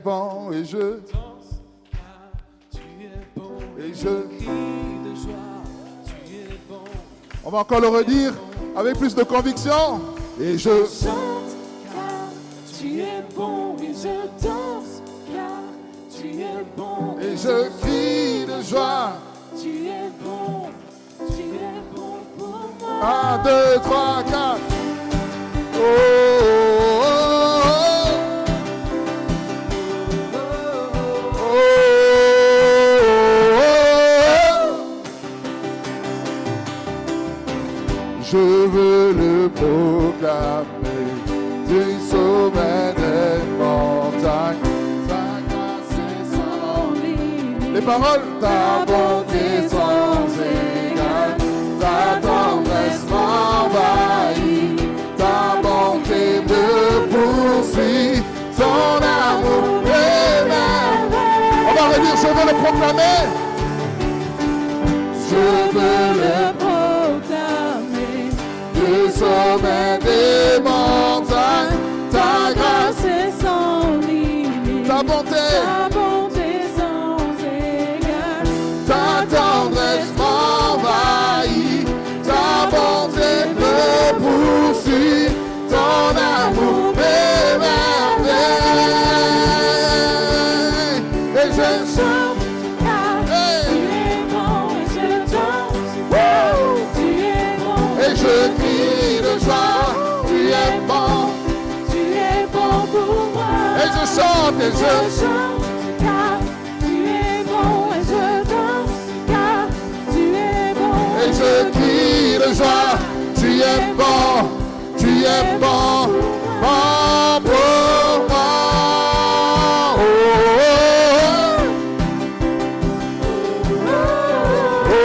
bon et je danse, car tu es bon. Et je crie de joie, tu es bon. On va encore le redire avec plus de conviction. Et je Chante, car tu es bon. Et je danse, car tu es bon. Et je crie de joie. Tu es bon pour moi. 1, 2, 3, 4. Oh, oh, oh, oh, oh, oh. Je veux le proclamer du sommet des montagnes. Ta grâce est sans limite. Les paroles, ta bonté sans égale, ta tendresse m'envahit, ta bonté me poursuit, ton amour m'émerveille. On va redire, je veux le proclamer. Je veux le Proclamer du sommet des montagnes, ta grâce, c'est sans limite. ta bonté, Sans égale. ta tendresse m'envahit, ta bonté me poursuit, ton amour m'émerveille. Et je chante, Car hey, tu es bon et je danse. woo, Tu es bon. et je crie de joie, tu es bon. Tu es bon pour moi. Et je chante, et Je chante, car tu es bon et je danse, car tu es bon. Et je crie de joie, tu es bon, tu es bon, bon pour moi. Oh, oh,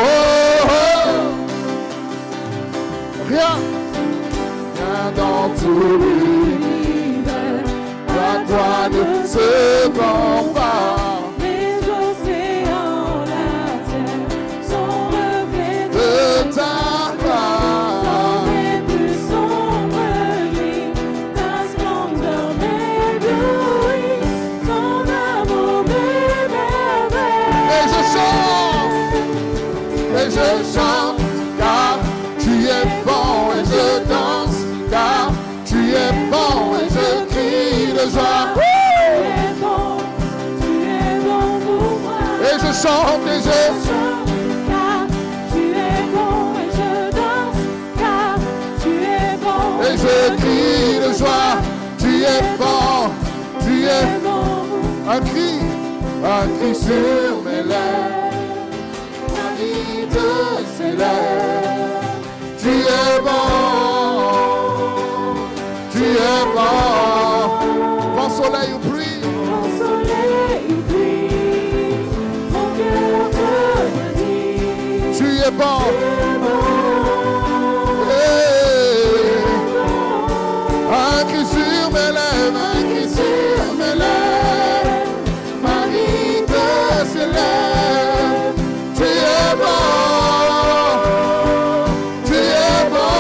oh, oh, oh. Rien dans tout l'univers, à toi ne se compare. Les océans, la terre, sont reflets De ta gloire, les plus sombres nuits. Ta splendeur m'éblouit, ton amour m'émerveille. et je chante, car tu es bon, et je danse, car tu es bon, et je crie de joie. Tu es bon pour moi. Et je chante, et je Car tu es bon et je danse, car tu es bon. et je crie de joie. Tu es bon, tu es un cri sur mes lèvres, la vie te s'élève. Tu es bon, tu es bon. Vent soleil ou pluie, Mon soleil brille, mon cœur te le dit. tu es bon. Tu es bon, Hey. Un cri sur mes lèvres, un cri sur mes lèvres. Ma vie te s'élève. Tu es bon, tu es bon.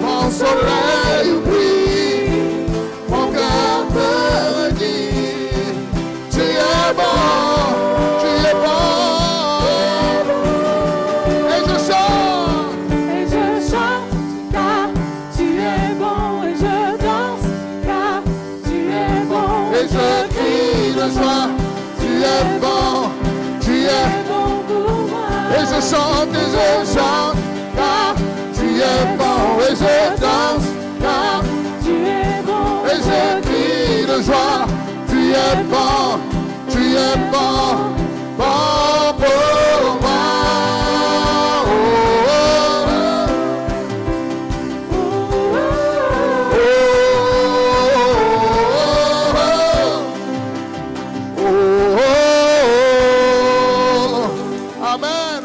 Mon soleil brille, mon cœur te redit. Tu es bon, tu es bon. Et je chante, car tu es bon et je danse, car tu es bon. et je crie de joie. Tu es bon, tu es bon pour moi. et je chante, car tu es bon, et je danse, car Tu es bon et je crie de joie. Tu es bon, bon pour moi. Oh, oh, oh, oh, oh, oh. Amen.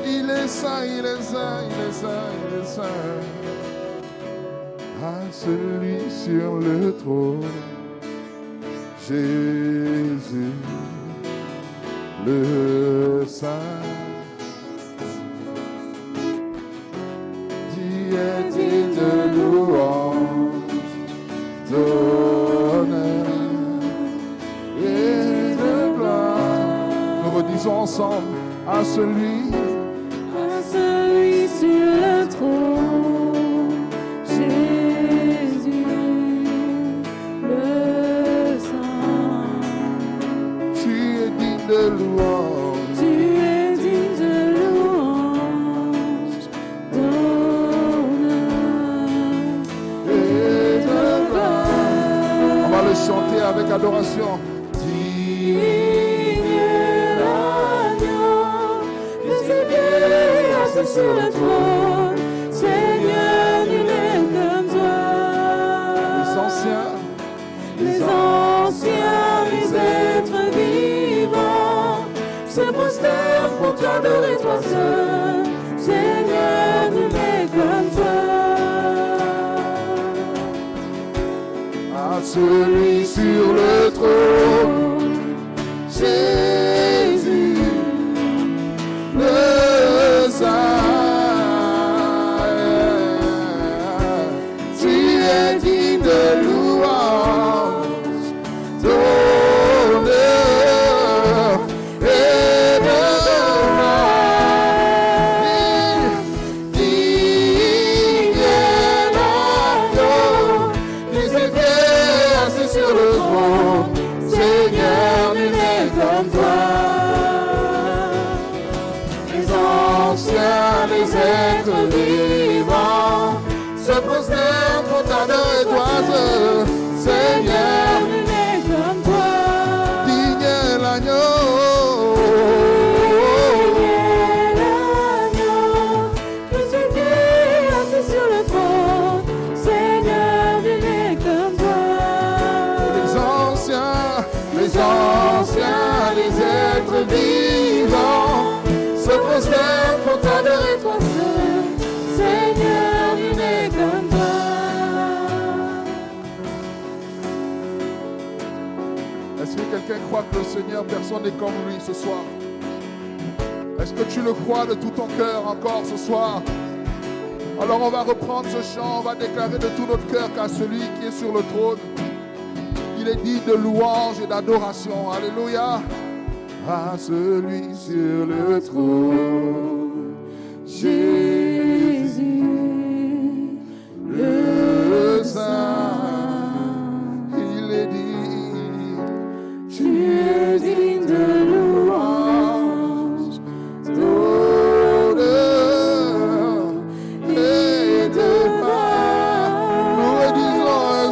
Il est saint, il est saint, il est saint, il est saint. À celui sur le trône, Jésus. le Saint. Tu es digne de louange, d'honneur et de gloire. Nous redisons ensemble à celui sur le trône, Jésus, le Saint. Tu es digne de louange. Tu es digne de louange, d'honneur et de gloire. On va le chanter avec adoration. Sur le trône, Seigneur, nul n'est comme toi. Les anciens, les êtres vivants se prosternent pour t'adorer toi seul. Seigneur, nul n'est comme toi. À celui sur le trône, Jésus, le Saint. Tu es digne de louange, d'honneur et de gloire. Digne est l'agneau qui s'est fait assis sur le trône. Seigneur, nul n'est comme toi. Les êtres vivants se prosternent pour t'adorer toi seul. Seigneur, Nul n'est comme toi. digne est l'agneau. Que tu es assis sur le trône, Seigneur, nul n'est comme toi. Les anciens, les êtres vivants se prosternent pour t'adorer toi seul. Seigneur, nul n'est comme toi. Est-ce que quelqu'un croit que le Seigneur, personne n'est comme lui ce soir? Est-ce que tu le crois de tout ton cœur encore ce soir? Alors on va reprendre ce chant, on va déclarer de tout notre cœur qu'à celui qui est sur le trône, il est digne de louange et d'adoration. Alléluia. À celui sur le trône, Jésus, le Saint, il est digne. Tu es digne de louange, d'honneur et de gloire. Nous redisons à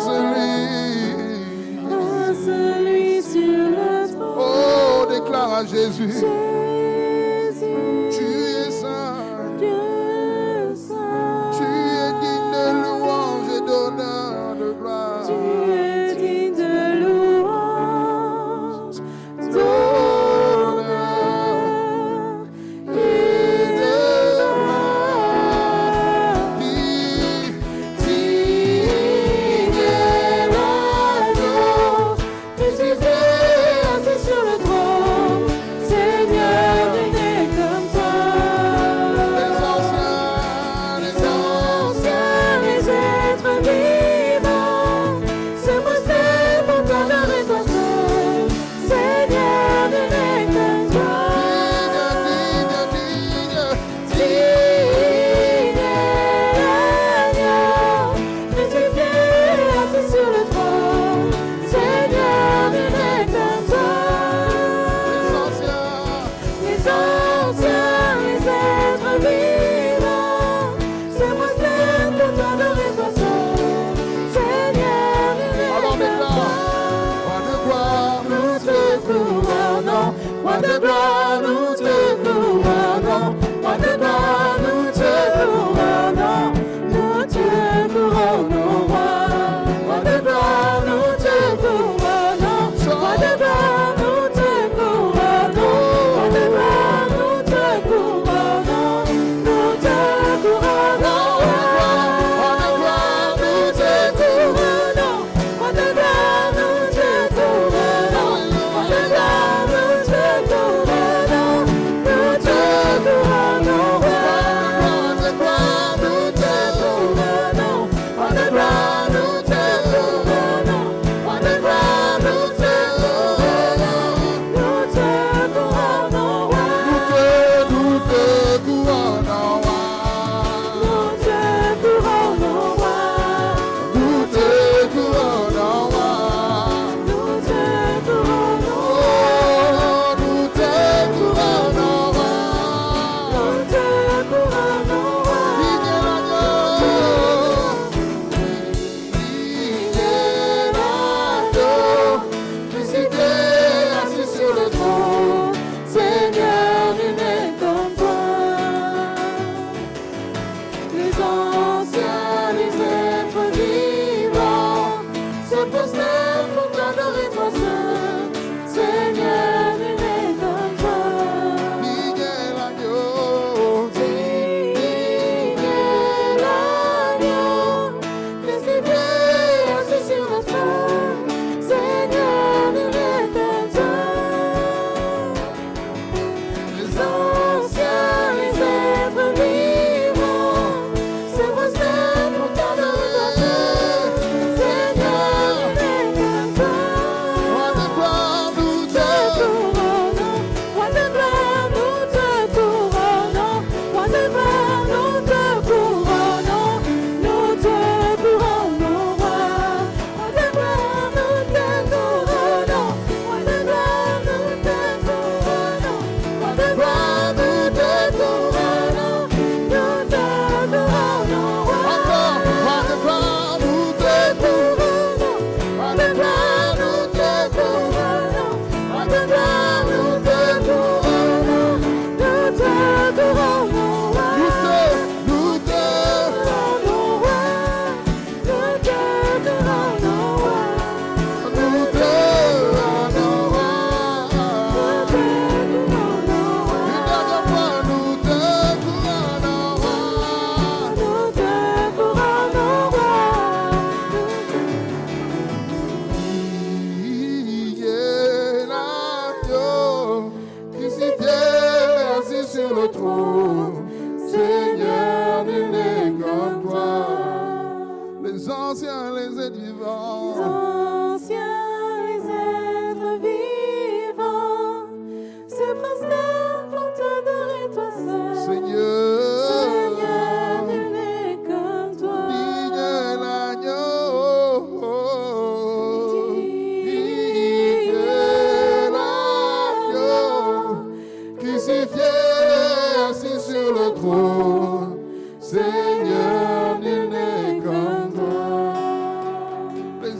celui sur le trône. oh, déclare à Jésus, Jésus, tu es saint, Dieu saint. tu es digne de louange et d'honneur, de gloire. Tu es digne de louange, d'honneur et de gloire. Digne est l'agneau qui s'est fait assis sur le trône.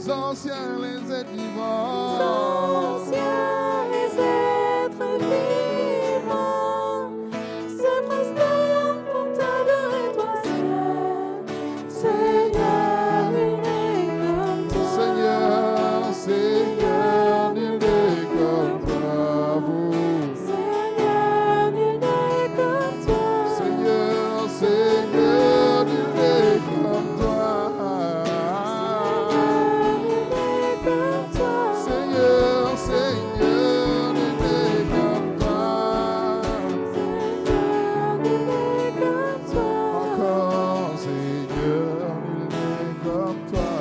les anciens, les êtres les vivants. anciens, les êtres vivants, se prosternent pour t'adorer, toi seul. Seigneur, nul n'est comme toi. Seigneur, Seigneur, nul n'est comme toi, vous. Seigneur, nul n'est comme toi. Seigneur, Seigneur, nul n'est comme toi. Seigneur, Seigneur, nul n'est comme toi. Encore, Seigneur, nul n'est comme toi.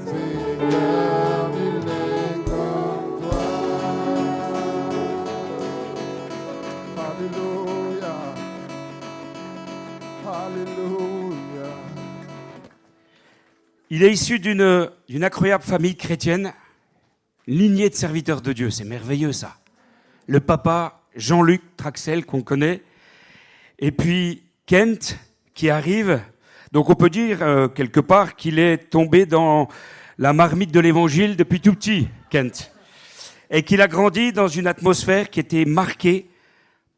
Seigneur, nul n'est comme toi. Alléluia. Alléluia. Il est issu d'une incroyable famille chrétienne, lignée de serviteurs de Dieu. C'est merveilleux, ça. Le papa, Jean-Luc Traxel, qu'on connaît, et puis Kent, qui arrive. Donc on peut dire, quelque part, qu'il est tombé dans la marmite de l'évangile depuis tout petit, Kent. Et qu'il a grandi dans une atmosphère qui était marquée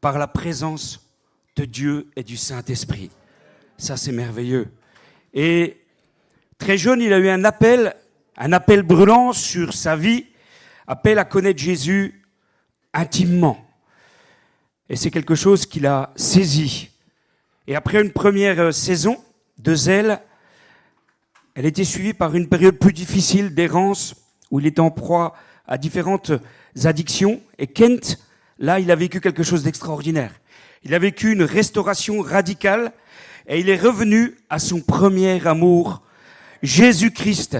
par la présence de Dieu et du Saint-Esprit. Ça, c'est merveilleux. Et très jeune, il a eu un appel brûlant sur sa vie, appel à connaître Jésus intimement. Et c'est quelque chose qu'il a saisi. Et après une première saison de zèle, elle était suivie par une période plus difficile d'errance, où il était en proie à différentes addictions. Et Kent, là, il a vécu quelque chose d'extraordinaire. Il a vécu une restauration radicale et il est revenu à son premier amour, Jésus-Christ,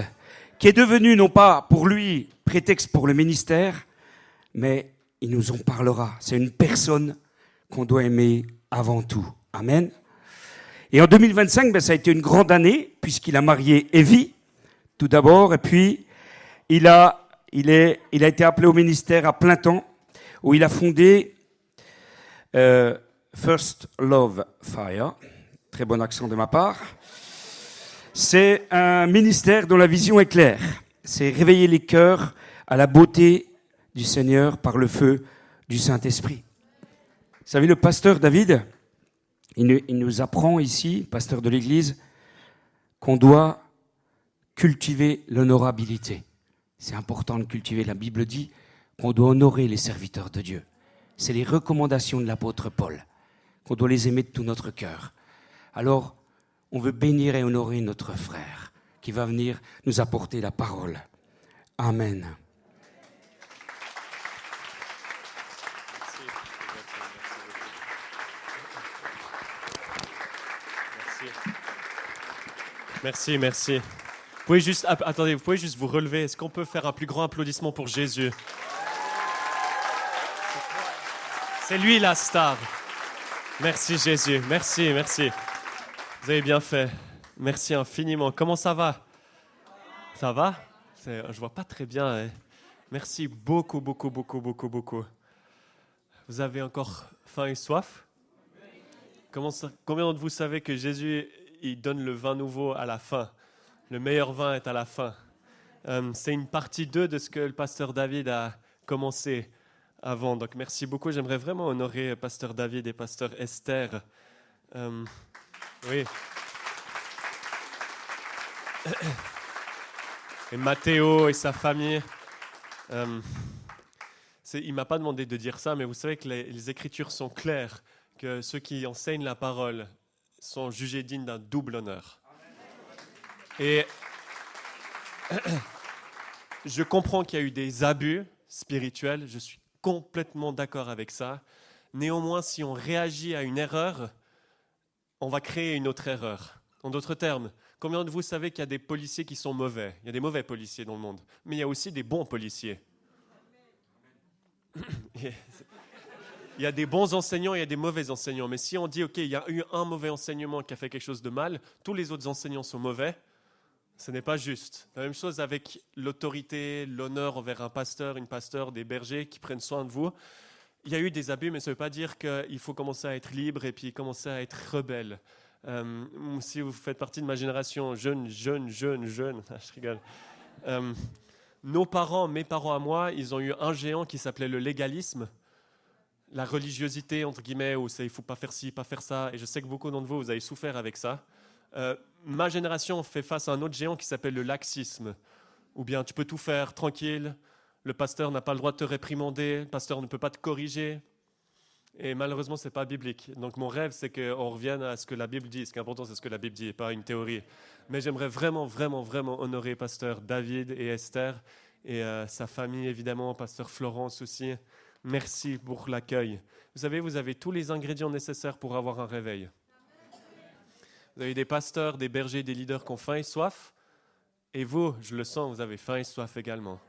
qui est devenu non pas pour lui prétexte pour le ministère, mais il nous en parlera. C'est une personne qu'on doit aimer avant tout. Amen. Et en 2025, ça a été une grande année, puisqu'il a marié Evie, tout d'abord, et puis il a été appelé au ministère à plein temps, où il a fondé First Love Fire. Très bon accent de ma part. C'est un ministère dont la vision est claire. C'est réveiller les cœurs à la beauté du Seigneur par le feu du Saint-Esprit. Vous savez, le pasteur David, il nous apprend ici, pasteur de l'Église, qu'on doit cultiver l'honorabilité. C'est important de cultiver. La Bible dit qu'on doit honorer les serviteurs de Dieu. C'est les recommandations de l'apôtre Paul, qu'on doit les aimer de tout notre cœur. Alors, on veut bénir et honorer notre frère qui va venir nous apporter la parole. Amen. Merci, merci. Vous pouvez juste, attendez, vous pouvez juste vous relever. Est-ce qu'on peut faire un plus grand applaudissement pour Jésus? C'est lui la star. Merci Jésus, merci, merci. Vous avez bien fait. Merci infiniment. Comment ça va? Ça va? Je vois pas très bien. Hein. Merci beaucoup, beaucoup, beaucoup, beaucoup, beaucoup. Vous avez encore faim et soif? Combien de vous savez que Jésus il donne le vin nouveau à la fin? Le meilleur vin est à la fin. C'est une partie 2 de ce que le pasteur David a commencé avant. Donc merci beaucoup. J'aimerais vraiment honorer pasteur David et pasteur Esther. Oui. Et Mathéo et sa famille. Il ne m'a pas demandé de dire ça, mais vous savez que les Écritures sont claires, que ceux qui enseignent la parole sont jugés dignes d'un double honneur. Et je comprends qu'il y a eu des abus spirituels, je suis complètement d'accord avec ça. Néanmoins, si on réagit à une erreur, on va créer une autre erreur. En d'autres termes, combien de vous savez qu'il y a des policiers qui sont mauvais? Il y a des mauvais policiers dans le monde, mais il y a aussi des bons policiers. Il y a des bons enseignants, il y a des mauvais enseignants. Mais si on dit, OK, il y a eu un mauvais enseignement qui a fait quelque chose de mal, tous les autres enseignants sont mauvais, ce n'est pas juste. La même chose avec l'autorité, l'honneur envers un pasteur, une pasteur, des bergers qui prennent soin de vous. Il y a eu des abus, mais ça ne veut pas dire qu'il faut commencer à être libre et puis commencer à être rebelle. Si vous faites partie de ma génération, jeune, je rigole. Nos parents, mes parents à moi, ils ont eu un géant qui s'appelait le légalisme, la religiosité, entre guillemets, où c'est il ne faut pas faire ci, pas faire ça. Et je sais que beaucoup d'entre vous, vous avez souffert avec ça. Ma génération fait face à un autre géant qui s'appelle le laxisme. Ou bien tu peux tout faire tranquille, le pasteur n'a pas le droit de te réprimander, le pasteur ne peut pas te corriger. Et malheureusement, ce n'est pas biblique. Donc mon rêve, c'est qu'on revienne à ce que la Bible dit. Ce qui est important, c'est ce que la Bible dit et pas une théorie. Mais j'aimerais vraiment, vraiment, vraiment honorer pasteur David et Esther et sa famille, évidemment, pasteur Florence aussi. Merci pour l'accueil. Vous savez, vous avez tous les ingrédients nécessaires pour avoir un réveil. Vous avez des pasteurs, des bergers, des leaders qui ont faim et soif. Et vous, je le sens, vous avez faim et soif également.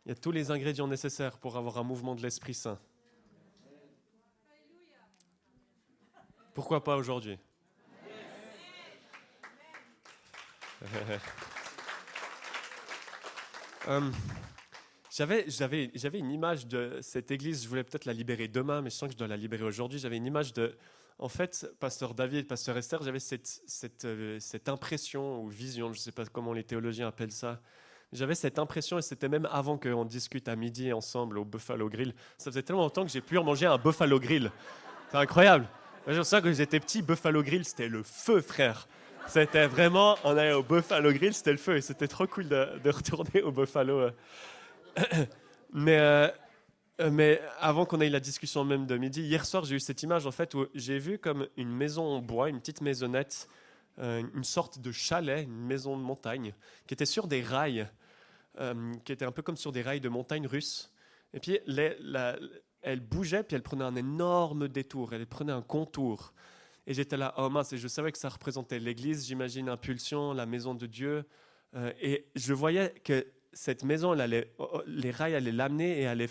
Il y a tous les ingrédients nécessaires pour avoir un mouvement de l'Esprit Saint. Pourquoi pas aujourd'hui? J'avais une image de cette église, je voulais peut-être la libérer demain, mais je sens que je dois la libérer aujourd'hui. J'avais une image de, en fait, pasteur David, pasteur Esther, j'avais cette impression ou vision, je ne sais pas comment les théologiens appellent ça. J'avais cette impression, et c'était même avant qu'on discute à midi ensemble au Buffalo Grill. Ça faisait tellement longtemps que j'ai pu manger un Buffalo Grill. C'est incroyable. Je sais que j'étais petit, Buffalo Grill, c'était le feu, frère. C'était vraiment, on allait au Buffalo Grill, c'était le feu. Et c'était trop cool de retourner au Buffalo. Mais avant qu'on ait la discussion même de midi, hier soir, j'ai eu cette image en fait où j'ai vu comme une maison en bois, une petite maisonnette, une sorte de chalet, une maison de montagne, qui était sur des rails, qui était un peu comme sur des rails de montagne russe. Et puis elle bougeait, puis elle prenait un énorme détour, elle prenait un contour. Et j'étais là, oh mince, et je savais que ça représentait l'église, j'imagine Impulsion, la maison de Dieu. Et je voyais que cette maison, les rails allaient l'amener et allaient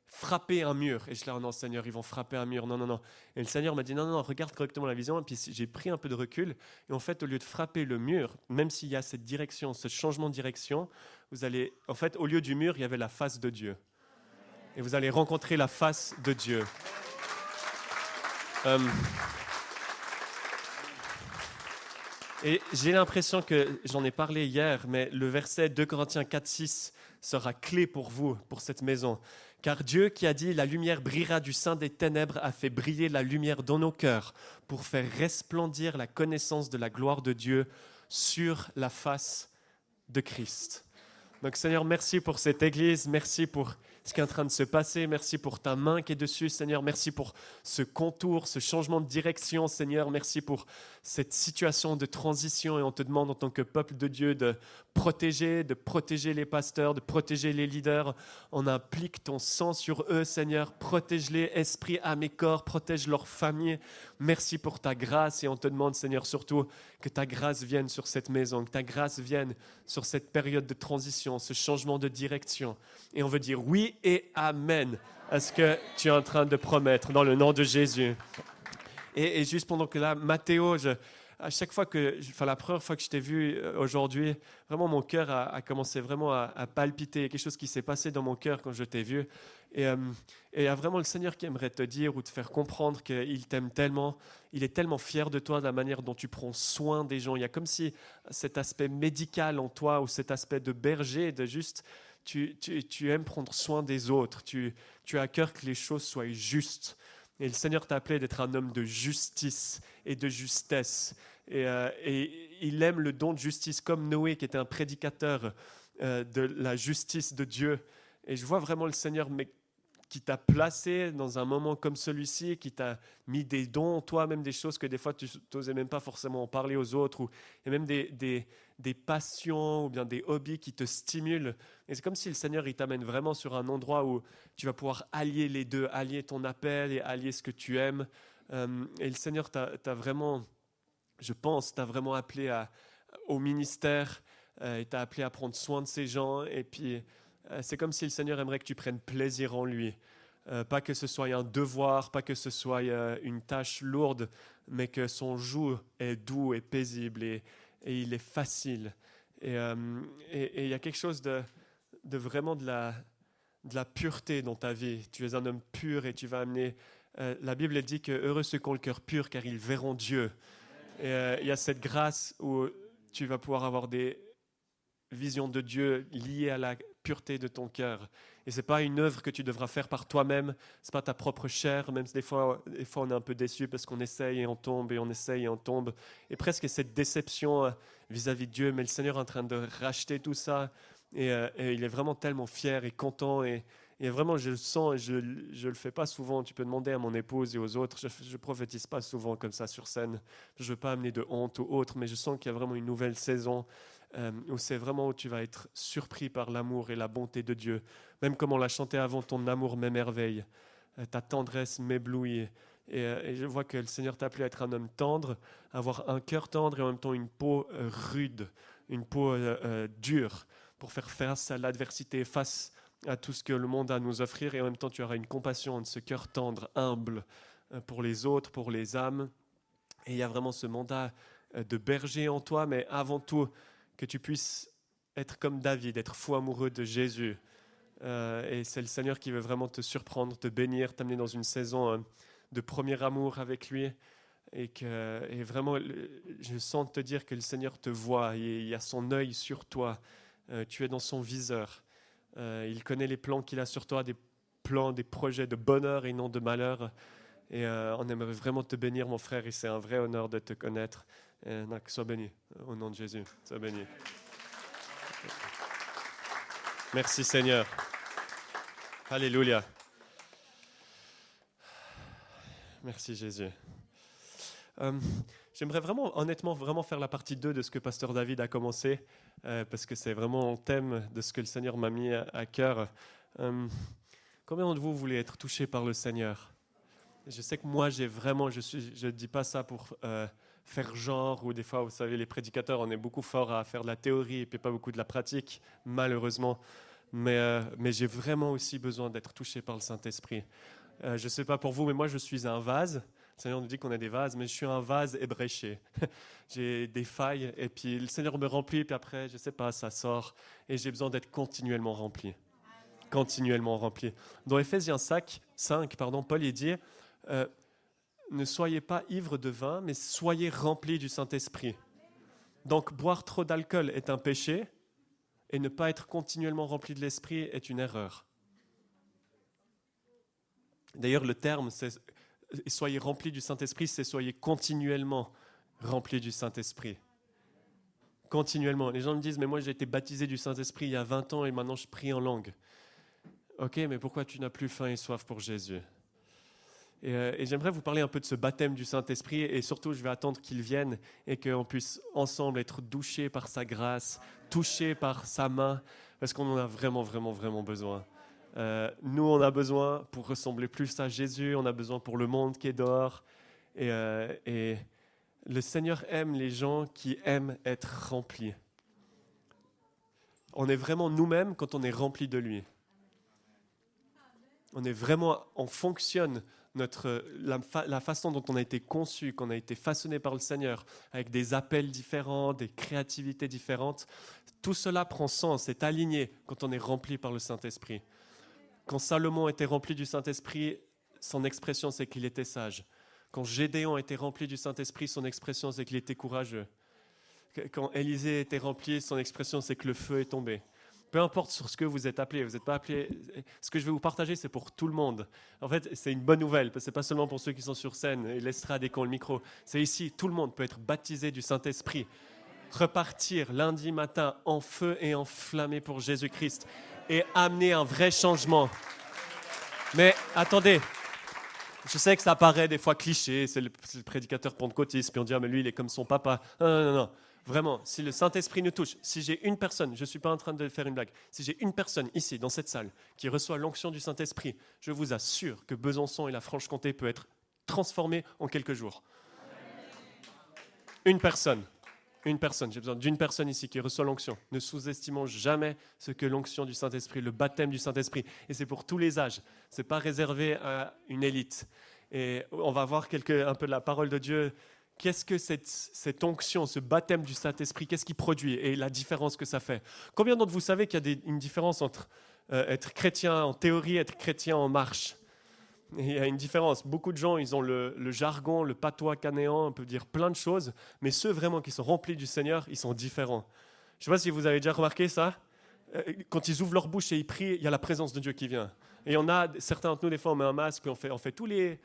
frapper un mur. Et je suis là, oh non, Seigneur, ils vont frapper un mur. Non, non, non. Et le Seigneur m'a dit, non, non, non, regarde correctement la vision. Et puis j'ai pris un peu de recul. Et en fait, au lieu de frapper le mur, même s'il y a cette direction, ce changement de direction, vous allez, en fait, au lieu du mur, il y avait la face de Dieu. Et vous allez rencontrer la face de Dieu. Et j'ai l'impression que, j'en ai parlé hier, mais le verset 2 Corinthiens 4,6 sera clé pour vous, pour cette maison. Car Dieu qui a dit « La lumière brillera du sein des ténèbres » a fait briller la lumière dans nos cœurs pour faire resplendir la connaissance de la gloire de Dieu sur la face de Christ. Donc Seigneur, merci pour cette église, merci pour ce qui est en train de se passer, merci pour ta main qui est dessus, Seigneur, merci pour ce contour, ce changement de direction, Seigneur, merci pour cette situation de transition et on te demande en tant que peuple de Dieu de protéger les pasteurs, de protéger les leaders. On implique ton sang sur eux, Seigneur, protège-les, esprit, âme et corps, protège leur famille. Merci pour ta grâce et on te demande, Seigneur, surtout que ta grâce vienne sur cette maison, que ta grâce vienne sur cette période de transition, ce changement de direction. Et on veut dire oui et amen à ce que tu es en train de promettre dans le nom de Jésus. Et juste pendant que là, Mathéo, à chaque fois la première fois que je t'ai vu aujourd'hui, vraiment mon cœur a commencé vraiment à palpiter. Il y a quelque chose qui s'est passé dans mon cœur quand je t'ai vu. Et il y a vraiment le Seigneur qui aimerait te dire ou te faire comprendre qu'il t'aime tellement. Il est tellement fier de toi, de la manière dont tu prends soin des gens. Il y a comme si cet aspect médical en toi ou cet aspect de berger, de juste... Tu aimes prendre soin des autres. Tu as à cœur que les choses soient justes. Et le Seigneur t'a appelé d'être un homme de justice et de justesse. Et il aime le don de justice comme Noé qui était un prédicateur de la justice de Dieu. Et je vois vraiment le Seigneur qui t'a placé dans un moment comme celui-ci, qui t'a mis des dons en toi, même des choses que des fois tu n'osais même pas forcément en parler aux autres, et même des passions ou bien des hobbies qui te stimulent. Et c'est comme si le Seigneur il t'amène vraiment sur un endroit où tu vas pouvoir allier les deux, allier ton appel et allier ce que tu aimes. Et le Seigneur t'a vraiment, je pense, t'a vraiment appelé au ministère, il t'a appelé à prendre soin de ces gens. Et puis, c'est comme si le Seigneur aimerait que tu prennes plaisir en lui. Pas que ce soit un devoir, pas que ce soit une tâche lourde, mais que son joug est doux et paisible et il est facile. Et il y a quelque chose de vraiment de la pureté dans ta vie. Tu es un homme pur et tu vas amener... la Bible elle dit que heureux ceux qui ont le cœur pur car ils verront Dieu. Et il y a cette grâce où tu vas pouvoir avoir des visions de Dieu liées à la pureté de ton cœur. Et ce n'est pas une œuvre que tu devras faire par toi-même, ce n'est pas ta propre chair, même si des fois on est un peu déçu parce qu'on essaye et on tombe, et on essaye et on tombe. Et presque cette déception vis-à-vis de Dieu, mais le Seigneur est en train de racheter tout ça. Et il est vraiment tellement fier et content. Et vraiment, je le sens, et je ne le fais pas souvent. Tu peux demander à mon épouse et aux autres. Je ne prophétise pas souvent comme ça sur scène. Je ne veux pas amener de honte ou autre, mais je sens qu'il y a vraiment une nouvelle saison où c'est vraiment où tu vas être surpris par l'amour et la bonté de Dieu. Même comme on l'a chanté avant, ton amour m'émerveille, ta tendresse m'éblouit. Et je vois que le Seigneur t'a appelé à être un homme tendre, avoir un cœur tendre et en même temps une peau rude, une peau dure pour faire face à l'adversité, face à tout ce que le monde a à nous offrir. Et en même temps, tu auras une compassion de ce cœur tendre, humble pour les autres, pour les âmes. Et il y a vraiment ce mandat de berger en toi, mais avant tout, que tu puisses être comme David, être fou amoureux de Jésus. Et c'est le Seigneur qui veut vraiment te surprendre, te bénir, t'amener dans une saison de premier amour avec lui. Et vraiment, je sens te dire que le Seigneur te voit, il a son œil sur toi. Tu es dans son viseur. Il connaît les plans qu'il a sur toi, des plans, des projets de bonheur et non de malheur. Et on aimerait vraiment te bénir, mon frère, et c'est un vrai honneur de te connaître. Sois béni, au nom de Jésus. Sois béni. Merci Seigneur. Alléluia. Merci Jésus. J'aimerais vraiment, honnêtement, vraiment faire la partie 2 de ce que Pasteur David a commencé, parce que c'est vraiment un thème de ce que le Seigneur m'a mis à cœur. Combien de vous voulez être touchés par le Seigneur ? Je sais que moi, je ne dis pas ça pour faire genre, ou des fois, vous savez, les prédicateurs, on est beaucoup fort à faire de la théorie et puis pas beaucoup de la pratique, malheureusement. Mais j'ai vraiment aussi besoin d'être touché par le Saint-Esprit. Je ne sais pas pour vous, mais moi, je suis un vase. Le Seigneur nous dit qu'on est des vases, mais je suis un vase ébréché. J'ai des failles, et puis le Seigneur me remplit, puis après, je ne sais pas, ça sort, et j'ai besoin d'être continuellement rempli. Continuellement rempli. Dans Éphésiens 5, Paul il dit ne soyez pas ivres de vin, mais soyez remplis du Saint-Esprit. Donc, boire trop d'alcool est un péché, et ne pas être continuellement rempli de l'Esprit est une erreur. D'ailleurs, le terme, c'est « soyez remplis du Saint-Esprit », c'est « soyez continuellement remplis du Saint-Esprit ». Continuellement. Les gens me disent « mais moi j'ai été baptisé du Saint-Esprit il y a 20 ans et maintenant je prie en langue ». Ok, mais pourquoi tu n'as plus faim et soif pour Jésus ? Et j'aimerais vous parler un peu de ce baptême du Saint-Esprit, et surtout je vais attendre qu'il vienne et qu'on puisse ensemble être douchés par sa grâce, touchés par sa main, parce qu'on en a vraiment, vraiment, vraiment besoin. Nous, on a besoin pour ressembler plus à Jésus, on a besoin pour le monde qui est dehors, et le Seigneur aime les gens qui aiment être remplis. On est vraiment nous-mêmes quand on est remplis de lui. On fonctionne la façon dont on a été conçu, qu'on a été façonné par le Seigneur, avec des appels différents, des créativités différentes. Tout cela prend sens, est aligné quand on est rempli par le Saint-Esprit. Quand Salomon était rempli du Saint-Esprit, son expression c'est qu'il était sage. Quand Gédéon était rempli du Saint-Esprit, son expression c'est qu'il était courageux. Quand Élisée était rempli, son expression c'est que le feu est tombé. Peu importe sur ce que vous êtes appelé, vous n'êtes pas appelé. Ce que je vais vous partager, c'est pour tout le monde. En fait, c'est une bonne nouvelle, parce que ce n'est pas seulement pour ceux qui sont sur scène, et l'estrade et qui ont le micro. C'est ici, tout le monde peut être baptisé du Saint-Esprit. Repartir lundi matin en feu et enflammé pour Jésus-Christ et amener un vrai changement. Mais attendez, je sais que ça paraît des fois cliché, c'est le prédicateur pentecôtiste, puis on dit « ah mais lui, il est comme son papa ». Non. Vraiment, si le Saint-Esprit nous touche, si j'ai une personne, je ne suis pas en train de faire une blague, si j'ai une personne ici, dans cette salle, qui reçoit l'onction du Saint-Esprit, je vous assure que Besançon et la Franche-Comté peut être transformés en quelques jours. Une personne, j'ai besoin d'une personne ici qui reçoit l'onction. Ne sous-estimons jamais ce que l'onction du Saint-Esprit, le baptême du Saint-Esprit, et c'est pour tous les âges, ce n'est pas réservé à une élite. Et on va voir un peu de la parole de Dieu. Qu'est-ce que cette onction, ce baptême du Saint-Esprit, qu'est-ce qu'il produit et la différence que ça fait ? Combien d'entre vous savez qu'il y a une différence entre être chrétien en théorie et être chrétien en marche ? Et il y a une différence. Beaucoup de gens, ils ont le jargon, le patois canéan, on peut dire plein de choses, mais ceux vraiment qui sont remplis du Seigneur, ils sont différents. Je ne sais pas si vous avez déjà remarqué ça. Quand ils ouvrent leur bouche et ils prient, il y a la présence de Dieu qui vient. Et on a, certains d'entre nous, des fois, on met un masque, on fait tous les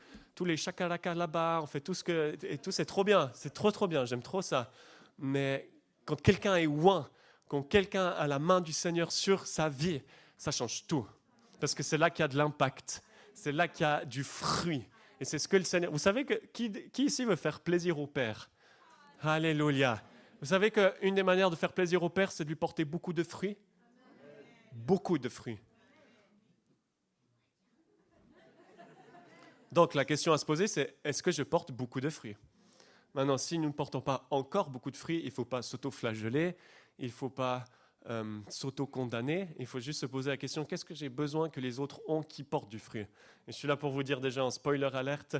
chakalaka là-bas, on fait tout ce que... Et tout, c'est trop bien, c'est trop bien, j'aime trop ça. Mais quand quelqu'un est oint, quand quelqu'un a la main du Seigneur sur sa vie, ça change tout. Parce que c'est là qu'il y a de l'impact. C'est là qu'il y a du fruit. Et c'est ce que le Seigneur... Vous savez que qui ici veut faire plaisir au Père? Alléluia. Vous savez qu'une des manières de faire plaisir au Père, c'est de lui porter beaucoup de fruits. Beaucoup de fruits. Donc la question à se poser, c'est est-ce que je porte beaucoup de fruits? Maintenant, si nous ne portons pas encore beaucoup de fruits, il ne faut pas s'auto-flageller, il ne faut pas s'auto-condamner, il faut juste se poser la question, qu'est-ce que j'ai besoin que les autres ont qui portent du fruit? Et je suis là pour vous dire déjà en spoiler alerte,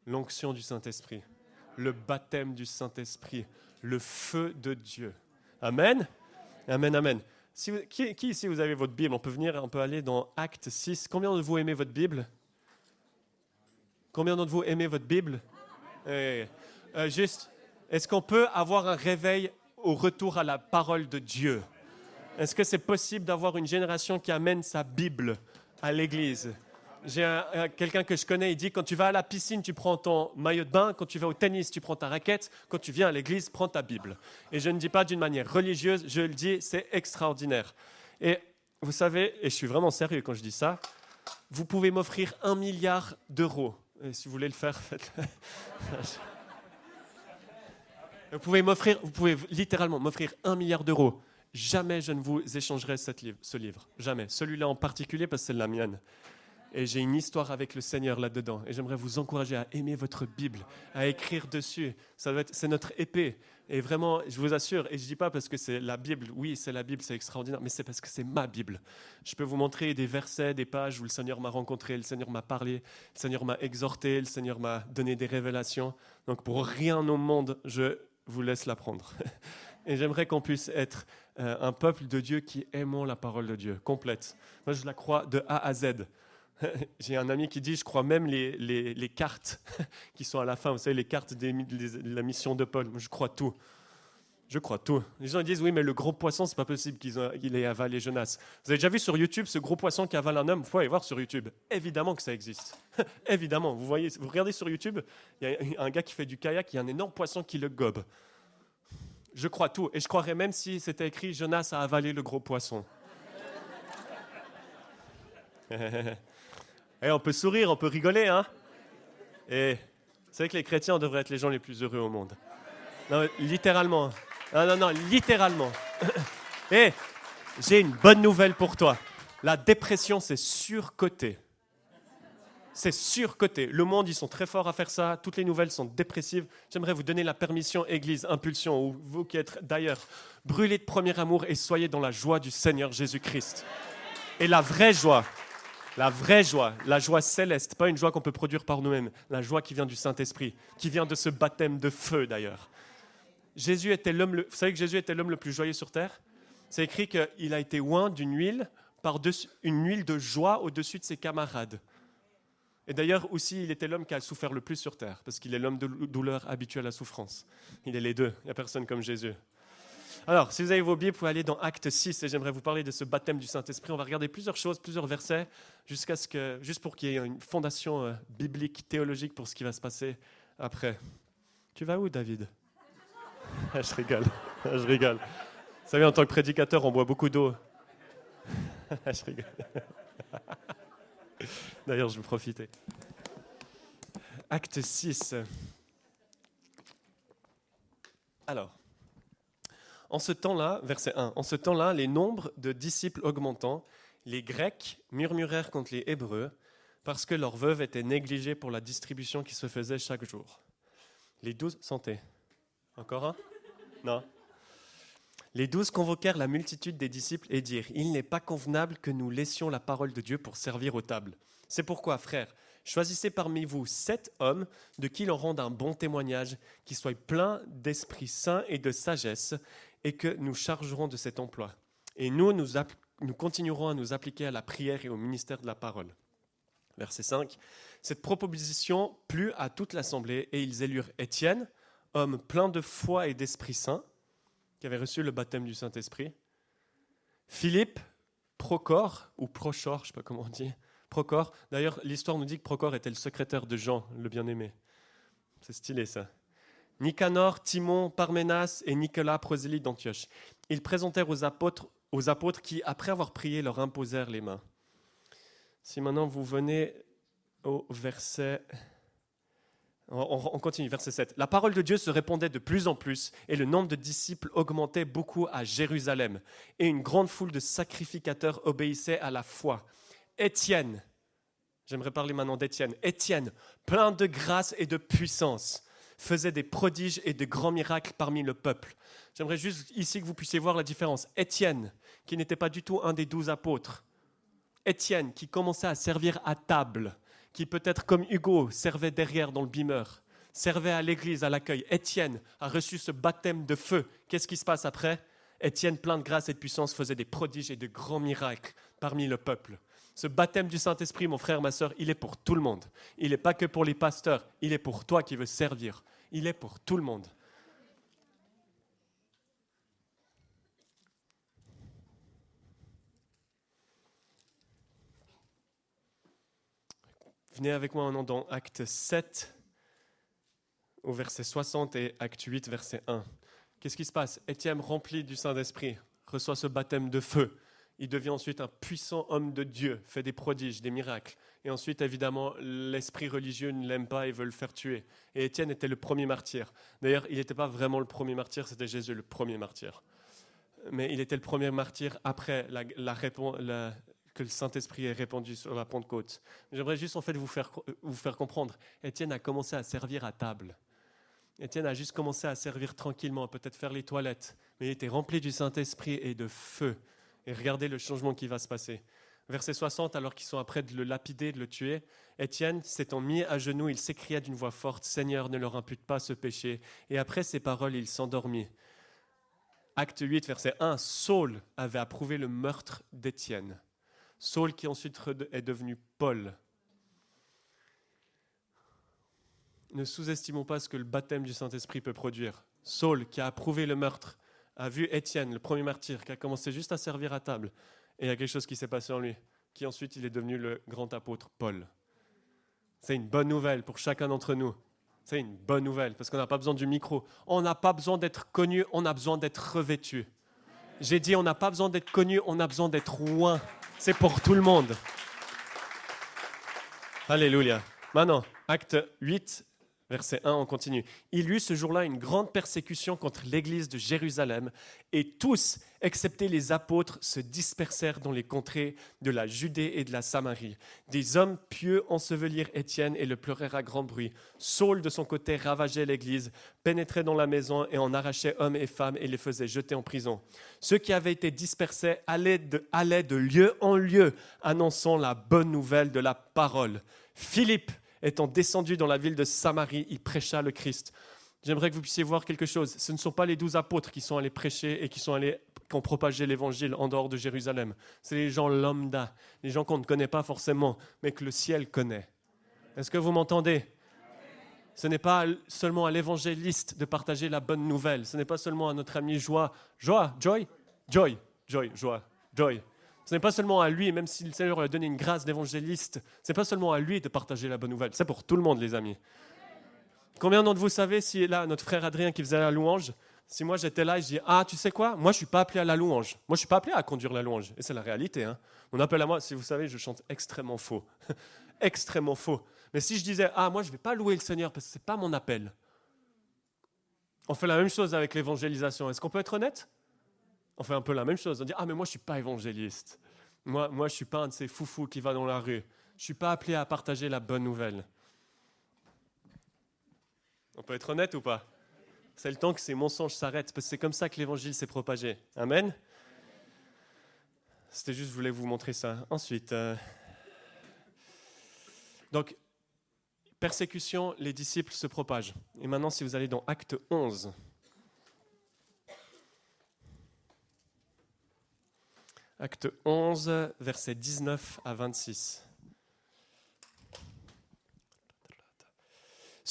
l'onction du Saint-Esprit, le baptême du Saint-Esprit, le feu de Dieu. Amen? Amen, amen. Qui ici vous avez votre Bible? On peut aller dans Actes 6. Combien de vous aimez votre Bible? Combien d'entre vous aimez votre Bible? Juste, est-ce qu'on peut avoir un réveil au retour à la parole de Dieu? Est-ce que c'est possible d'avoir une génération qui amène sa Bible à l'église? J'ai quelqu'un que je connais, il dit, quand tu vas à la piscine, tu prends ton maillot de bain, quand tu vas au tennis, tu prends ta raquette, quand tu viens à l'église, prends ta Bible. Et je ne dis pas d'une manière religieuse, je le dis, c'est extraordinaire. Et vous savez, et je suis vraiment sérieux quand je dis ça, vous pouvez m'offrir 1 milliard d'euros. Et si vous voulez le faire, faites-le. Vous pouvez littéralement m'offrir 1 milliard d'euros. Jamais je ne vous échangerai ce livre. Jamais. Celui-là en particulier parce que c'est la mienne. Et j'ai une histoire avec le Seigneur là-dedans. Et j'aimerais vous encourager à aimer votre Bible, à écrire dessus. C'est notre épée. Et vraiment, je vous assure, et je ne dis pas parce que c'est la Bible. Oui, c'est la Bible, c'est extraordinaire, mais c'est parce que c'est ma Bible. Je peux vous montrer des versets, des pages où le Seigneur m'a rencontré, le Seigneur m'a parlé, le Seigneur m'a exhorté, le Seigneur m'a donné des révélations. Donc pour rien au monde, je vous laisse l'apprendre. Et j'aimerais qu'on puisse être un peuple de Dieu qui aimons la parole de Dieu, complète. Moi, je la crois de A à Z. J'ai un ami qui dit, je crois même les cartes qui sont à la fin, vous savez, les cartes de la mission de Paul. Moi, je crois tout. Je crois tout. Les gens disent, oui, mais le gros poisson, c'est pas possible qu'il ait avalé Jonas. Vous avez déjà vu sur YouTube ce gros poisson qui avale un homme? Vous pouvez aller voir sur YouTube. Évidemment que ça existe. Évidemment. Vous regardez sur YouTube, il y a un gars qui fait du kayak, il y a un énorme poisson qui le gobe. Je crois tout. Et je croirais même si c'était écrit, Jonas a avalé le gros poisson. Et on peut sourire, on peut rigoler, hein? Et c'est vrai que les chrétiens devraient être les gens les plus heureux au monde. Non, littéralement. Non, littéralement. Et j'ai une bonne nouvelle pour toi. La dépression, c'est surcoté. C'est surcoté. Le monde, ils sont très forts à faire ça. Toutes les nouvelles sont dépressives. J'aimerais vous donner la permission, Église, Impulsion, ou vous qui êtes d'ailleurs, brûlez de premier amour et soyez dans la joie du Seigneur Jésus-Christ. Et la vraie joie, la joie céleste, pas une joie qu'on peut produire par nous-mêmes, la joie qui vient du Saint-Esprit, qui vient de ce baptême de feu d'ailleurs. Vous savez que Jésus était l'homme le plus joyeux sur terre? C'est écrit qu'il a été oint d'une huile, une huile de joie au-dessus de ses camarades. Et d'ailleurs aussi, il était l'homme qui a souffert le plus sur terre, parce qu'il est l'homme de douleur habitué à la souffrance. Il est les deux, il n'y a personne comme Jésus. Alors, si vous avez vos Bibles, vous pouvez aller dans Actes 6 et j'aimerais vous parler de ce baptême du Saint-Esprit. On va regarder plusieurs choses, plusieurs versets, juste pour qu'il y ait une fondation biblique, théologique pour ce qui va se passer après. Tu vas où, David? Je rigole. Vous savez, en tant que prédicateur, on boit beaucoup d'eau. Je rigole. D'ailleurs, je vais profiter. Acte 6. Alors. En ce temps-là, verset 1, en ce temps-là, les nombres de disciples augmentant, les Grecs murmurèrent contre les Hébreux parce que leurs veuves étaient négligées pour la distribution qui se faisait chaque jour. Les 12, sentez. Encore un? Non. Les 12 convoquèrent la multitude des disciples et dirent, « Il n'est pas convenable que nous laissions la parole de Dieu pour servir aux tables. C'est pourquoi, frères, choisissez parmi vous 7 hommes de qui l'on rende un bon témoignage, qui soient pleins d'Esprit Saint et de sagesse, et que nous chargerons de cet emploi. Et nous continuerons à nous appliquer à la prière et au ministère de la parole. » Verset 5. Cette proposition plut à toute l'assemblée et ils élurent Étienne, homme plein de foi et d'Esprit Saint, qui avait reçu le baptême du Saint-Esprit, Philippe, Procor, ou Prochor, je ne sais pas comment on dit, Procor. D'ailleurs, l'histoire nous dit que Procor était le secrétaire de Jean, le bien-aimé. C'est stylé ça. Nicanor, Timon, Parménas et Nicolas, prosélyte d'Antioche. Ils présentèrent aux apôtres qui, après avoir prié, leur imposèrent les mains. Si maintenant vous venez au verset... On continue, verset 7. La parole de Dieu se répandait de plus en plus et le nombre de disciples augmentait beaucoup à Jérusalem. Et une grande foule de sacrificateurs obéissait à la foi. Étienne, j'aimerais parler maintenant d'Étienne. Étienne, plein de grâce et de puissance, faisait des prodiges et de grands miracles parmi le peuple. J'aimerais juste ici que vous puissiez voir la différence. Étienne, qui n'était pas du tout un des 12 apôtres. Étienne, qui commençait à servir à table, qui peut-être comme Hugo servait derrière dans le beamer, servait à l'église, à l'accueil. Étienne a reçu ce baptême de feu. Qu'est-ce qui se passe après? Étienne, plein de grâce et de puissance, faisait des prodiges et de grands miracles parmi le peuple. Ce baptême du Saint-Esprit, mon frère, ma soeur, il est pour tout le monde. Il n'est pas que pour les pasteurs, il est pour toi qui veux servir. Il est pour tout le monde. Venez avec moi dans Acte 7, au verset 60 et Acte 8, verset 1. Qu'est-ce qui se passe? Étienne, rempli du Saint-Esprit, reçoit ce baptême de feu. Il devient ensuite un puissant homme de Dieu, fait des prodiges, des miracles. Et ensuite, évidemment, l'esprit religieux ne l'aime pas et veut le faire tuer. Et Étienne était le premier martyr. D'ailleurs, il n'était pas vraiment le premier martyr, c'était Jésus le premier martyr. Mais il était le premier martyr après que le Saint-Esprit est répandu sur la Pentecôte. J'aimerais juste en fait vous faire comprendre. Étienne a commencé à servir à table. Étienne a juste commencé à servir tranquillement, peut-être faire les toilettes. Mais il était rempli du Saint-Esprit et de feu. Et regardez le changement qui va se passer. Verset 60, alors qu'ils sont après de le lapider, de le tuer, Étienne s'étant mis à genoux, il s'écria d'une voix forte, « Seigneur, ne leur impute pas ce péché. » Et après ces paroles, il s'endormit. Acte 8, verset 1, Saul avait approuvé le meurtre d'Étienne. Saul qui ensuite est devenu Paul. Ne sous-estimons pas ce que le baptême du Saint-Esprit peut produire. Saul qui a approuvé le meurtre a vu Étienne, le premier martyr, qui a commencé juste à servir à table. Et il y a quelque chose qui s'est passé en lui, qui ensuite il est devenu le grand apôtre Paul. C'est une bonne nouvelle pour chacun d'entre nous. C'est une bonne nouvelle parce qu'on n'a pas besoin du micro. On n'a pas besoin d'être connu, on a besoin d'être revêtu. J'ai dit on n'a pas besoin d'être connu, on a besoin d'être oint. C'est pour tout le monde. Alléluia. Maintenant, acte 8, verset 1, on continue. Il y eut ce jour-là une grande persécution contre l'église de Jérusalem et tous, excepté les apôtres, se dispersèrent dans les contrées de la Judée et de la Samarie. Des hommes pieux ensevelirent Étienne et le pleurèrent à grand bruit. Saul, de son côté, ravageait l'église, pénétrait dans la maison et en arrachait hommes et femmes et les faisait jeter en prison. Ceux qui avaient été dispersés allaient de lieu en lieu, annonçant la bonne nouvelle de la parole. Philippe, étant descendu dans la ville de Samarie, il prêcha le Christ. J'aimerais que vous puissiez voir quelque chose. Ce ne sont pas les 12 apôtres qui sont allés prêcher et qui ont propagé l'évangile en dehors de Jérusalem. C'est les gens lambda, les gens qu'on ne connaît pas forcément, mais que le ciel connaît. Est-ce que vous m'entendez? Ce n'est pas seulement à l'évangéliste de partager la bonne nouvelle. Ce n'est pas seulement à notre ami Joie. Joy. Ce n'est pas seulement à lui, même si le Seigneur lui a donné une grâce d'évangéliste, ce n'est pas seulement à lui de partager la bonne nouvelle, c'est pour tout le monde, les amis. Combien d'entre vous savez si là, notre frère Adrien qui faisait la louange, si moi j'étais là et je dis « Ah, tu sais quoi? Moi, je ne suis pas appelé à la louange. Moi, je ne suis pas appelé à conduire la louange. » Et c'est la réalité. Hein. On appelle à moi, si vous savez, je chante extrêmement faux. Extrêmement faux. Mais si je disais « Ah, moi, je ne vais pas louer le Seigneur parce que ce n'est pas mon appel. » On fait la même chose avec l'évangélisation. Est-ce qu'on peut être honnête? On fait un peu la même chose. On dit « Ah, mais moi, je ne suis pas évangéliste. Moi, je ne suis pas un de ces foufous qui va dans la rue. Je ne suis pas appelé à partager la bonne nouvelle. » On peut être honnête ou pas? C'est le temps que ces mensonges s'arrêtent, parce que c'est comme ça que l'évangile s'est propagé. Amen. C'était juste, je voulais vous montrer ça. Ensuite, donc, persécution, les disciples se propagent. Et maintenant, si vous allez dans Acte 11, Acte 11, versets 19 à 26.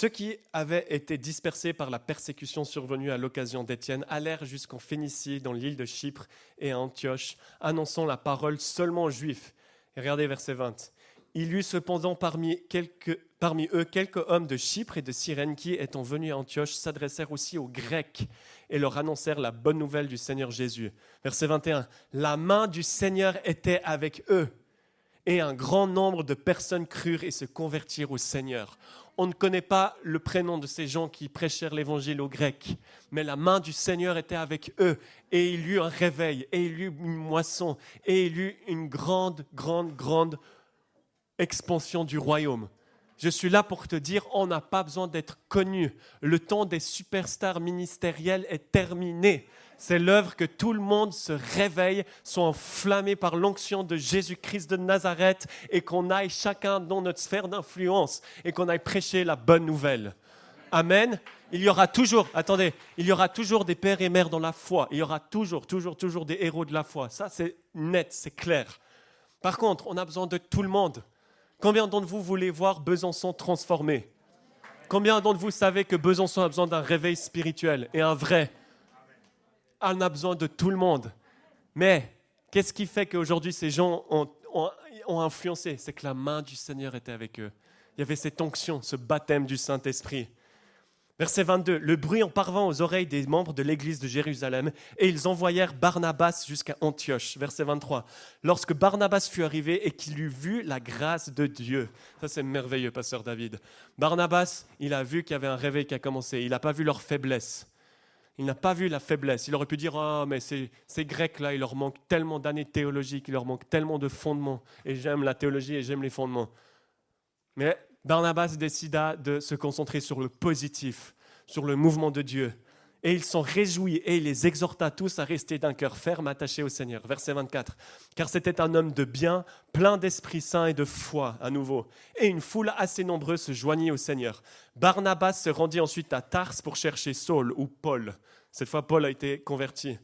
Ceux qui avaient été dispersés par la persécution survenue à l'occasion d'Étienne allèrent jusqu'en Phénicie, dans l'île de Chypre et à Antioche, annonçant la parole seulement aux Juifs. Et regardez verset 20. Il y eut cependant parmi eux quelques hommes de Chypre et de Cyrène qui, étant venus à Antioche, s'adressèrent aussi aux Grecs et leur annoncèrent la bonne nouvelle du Seigneur Jésus. Verset 21. La main du Seigneur était avec eux et un grand nombre de personnes crurent et se convertirent au Seigneur. On ne connaît pas le prénom de ces gens qui prêchèrent l'évangile aux Grecs, mais la main du Seigneur était avec eux et il y eut un réveil, et il y eut une moisson, et il y eut une grande expansion du royaume. Je suis là pour te dire, on n'a pas besoin d'être connu. Le temps des superstars ministériels est terminé. C'est l'œuvre que tout le monde se réveille, soit enflammé par l'onction de Jésus-Christ de Nazareth et qu'on aille chacun dans notre sphère d'influence et qu'on aille prêcher la bonne nouvelle. Amen. Il y aura toujours des pères et mères dans la foi. Il y aura toujours des héros de la foi. Ça, c'est net, c'est clair. Par contre, on a besoin de tout le monde. Combien d'entre vous voulez voir Besançon transformé? Combien d'entre vous savez que Besançon a besoin d'un réveil spirituel et un vrai? On a besoin de tout le monde. Mais qu'est-ce qui fait qu'aujourd'hui ces gens ont influencé? C'est que la main du Seigneur était avec eux. Il y avait cette onction, ce baptême du Saint-Esprit. Verset 22, le bruit en parvint aux oreilles des membres de l'église de Jérusalem et ils envoyèrent Barnabas jusqu'à Antioche. Verset 23, lorsque Barnabas fut arrivé et qu'il eut vu la grâce de Dieu. Ça c'est merveilleux, pasteur David. Barnabas, il a vu qu'il y avait un réveil qui a commencé. Il n'a pas vu leur faiblesse. Il n'a pas vu la faiblesse. Il aurait pu dire « Ah, mais ces Grecs-là, il leur manque tellement d'années théologiques, il leur manque tellement de fondements. Et j'aime la théologie et j'aime les fondements. » Mais Barnabas décida de se concentrer sur le positif, sur le mouvement de Dieu. Et il s'en réjouit et il les exhorta tous à rester d'un cœur ferme, attaché au Seigneur. Verset 24. Car c'était un homme de bien, plein d'Esprit Saint et de foi, à nouveau. Et une foule assez nombreuse se joignit au Seigneur. Barnabas se rendit ensuite à Tarse pour chercher Saul ou Paul. Cette fois, Paul a été converti.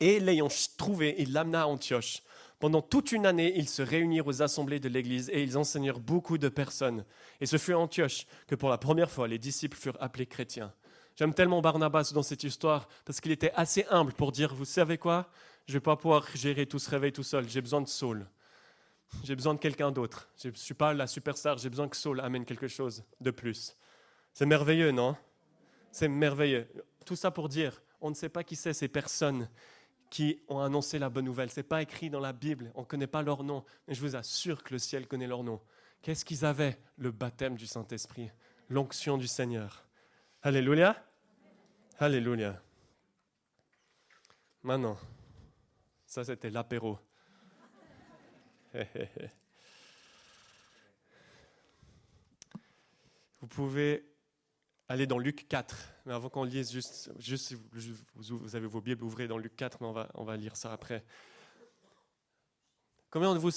Et l'ayant trouvé, il l'amena à Antioche. Pendant toute une année, ils se réunirent aux assemblées de l'Église et ils enseignèrent beaucoup de personnes. Et ce fut à Antioche que pour la première fois, les disciples furent appelés chrétiens. J'aime tellement Barnabas dans cette histoire parce qu'il était assez humble pour dire, vous savez quoi? Je ne vais pas pouvoir gérer tout ce réveil tout seul. J'ai besoin de Saul. J'ai besoin de quelqu'un d'autre. Je ne suis pas la superstar. J'ai besoin que Saul amène quelque chose de plus. C'est merveilleux, non? C'est merveilleux. Tout ça pour dire, on ne sait pas qui c'est ces personnes qui ont annoncé la bonne nouvelle. Ce n'est pas écrit dans la Bible. On ne connaît pas leur nom. Mais je vous assure que le ciel connaît leur nom. Qu'est-ce qu'ils avaient? Le baptême du Saint-Esprit. L'onction du Seigneur. Alléluia. Alléluia. Maintenant, ça c'était l'apéro. Vous pouvez aller dans Luc 4. Mais avant qu'on lise, juste si vous avez vos Bibles, ouvrez dans Luc 4, mais on va lire ça après. Combien de vous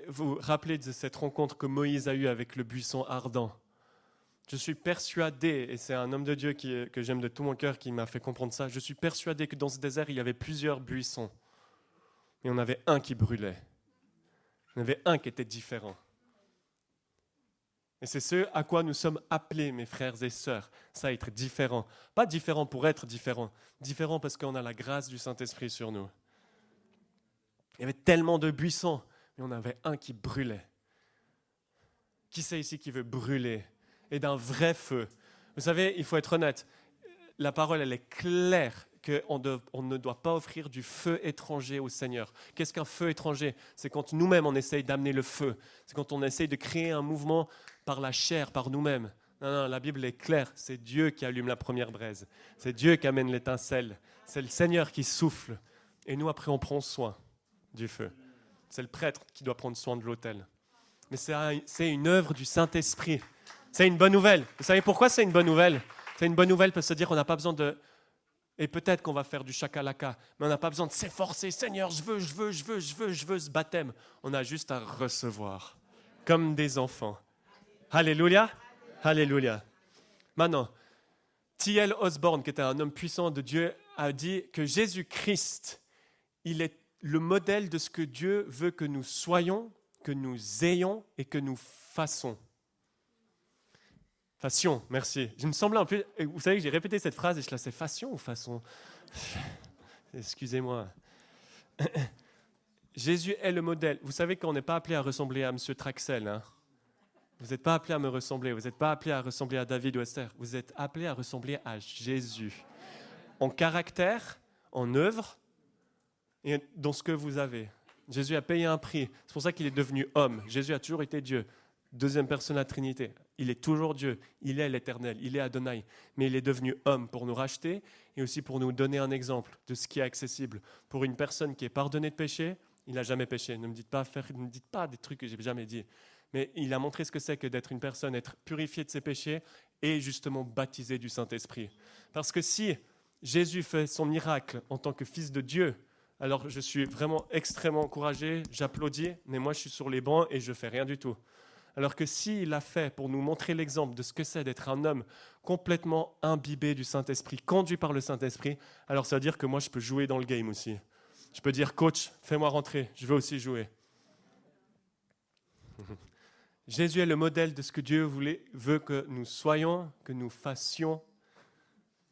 vous rappelez de cette rencontre que Moïse a eue avec le buisson ardent? Je suis persuadé, et c'est un homme de Dieu que j'aime de tout mon cœur qui m'a fait comprendre ça, je suis persuadé que dans ce désert, il y avait plusieurs buissons. Mais on avait un qui brûlait. Il y en avait un qui était différent. Et c'est ce à quoi nous sommes appelés, mes frères et sœurs, ça être différent. Pas différent pour être différent, différent parce qu'on a la grâce du Saint-Esprit sur nous. Il y avait tellement de buissons, mais on avait un qui brûlait. Qui c'est ici qui veut brûler? Et d'un vrai feu. Vous savez, il faut être honnête, la parole elle est claire qu'on ne doit pas offrir du feu étranger au Seigneur. Qu'est-ce qu'un feu étranger? C'est quand nous-mêmes on essaye d'amener le feu. C'est quand on essaye de créer un mouvement par la chair, par nous-mêmes. Non, la Bible est claire, c'est Dieu qui allume la première braise. C'est Dieu qui amène l'étincelle. C'est le Seigneur qui souffle. Et nous après on prend soin du feu. C'est le prêtre qui doit prendre soin de l'autel. Mais c'est une œuvre du Saint-Esprit. C'est une bonne nouvelle. Vous savez pourquoi c'est une bonne nouvelle? C'est une bonne nouvelle parce que ça veut dire qu'on n'a pas besoin de... Et peut-être qu'on va faire du chakalaka, mais on n'a pas besoin de s'efforcer. Seigneur, je veux ce baptême. On a juste à recevoir, comme des enfants. Alléluia. Alléluia. Maintenant, T.L. Osborne, qui était un homme puissant de Dieu, a dit que Jésus-Christ, il est le modèle de ce que Dieu veut que nous soyons, que nous ayons et que nous fassons. Fassion, merci. Je me semblais un peu... Vous savez que j'ai répété cette phrase et je la sais fassion ou façon? Excusez-moi. Jésus est le modèle. Vous savez qu'on n'est pas appelé à ressembler à M. Traxel. Hein? Vous n'êtes pas appelé à me ressembler. Vous n'êtes pas appelé à ressembler à David ou Esther. Vous êtes appelé à ressembler à Jésus. En caractère, en œuvre et dans ce que vous avez. Jésus a payé un prix. C'est pour ça qu'il est devenu homme. Jésus a toujours été Dieu. Deuxième personne de la Trinité. Il est toujours Dieu. Il est l'Éternel. Il est Adonai. Mais il est devenu homme pour nous racheter et aussi pour nous donner un exemple de ce qui est accessible. Pour une personne qui est pardonnée de péché, il n'a jamais péché. Ne me dites pas des trucs que je n'ai jamais dit. Mais il a montré ce que c'est que d'être une personne, être purifié de ses péchés et justement baptisé du Saint-Esprit. Parce que si Jésus fait son miracle en tant que fils de Dieu, alors je suis vraiment extrêmement encouragé, j'applaudis, mais moi je suis sur les bancs et je ne fais rien du tout. Alors que s'il l'a fait pour nous montrer l'exemple de ce que c'est d'être un homme complètement imbibé du Saint-Esprit, conduit par le Saint-Esprit, alors ça veut dire que moi je peux jouer dans le game aussi. Je peux dire, coach, fais-moi rentrer, je veux aussi jouer. Jésus est le modèle de ce que Dieu veut que nous soyons, que nous fassions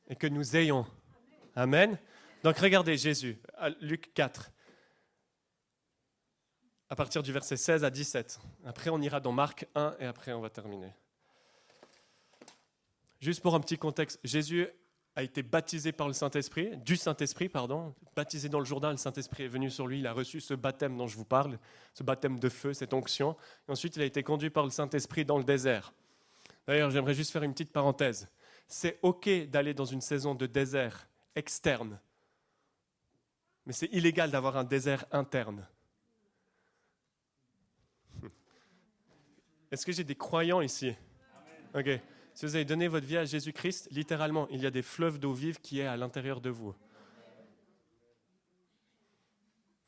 et que nous ayons. Amen. Donc regardez Jésus, à Luc 4, à partir du verset 16 à 17. Après on ira dans Marc 1 et après on va terminer. Juste pour un petit contexte, Jésus a été baptisé par le Saint-Esprit, baptisé dans le Jourdain, le Saint-Esprit est venu sur lui, il a reçu ce baptême dont je vous parle, ce baptême de feu, cette onction. Et ensuite, il a été conduit par le Saint-Esprit dans le désert. D'ailleurs, j'aimerais juste faire une petite parenthèse. C'est OK d'aller dans une saison de désert externe, mais c'est illégal d'avoir un désert interne. Est-ce que j'ai des croyants ici? OK. Si vous avez donné votre vie à Jésus-Christ, littéralement, il y a des fleuves d'eau vive qui est à l'intérieur de vous.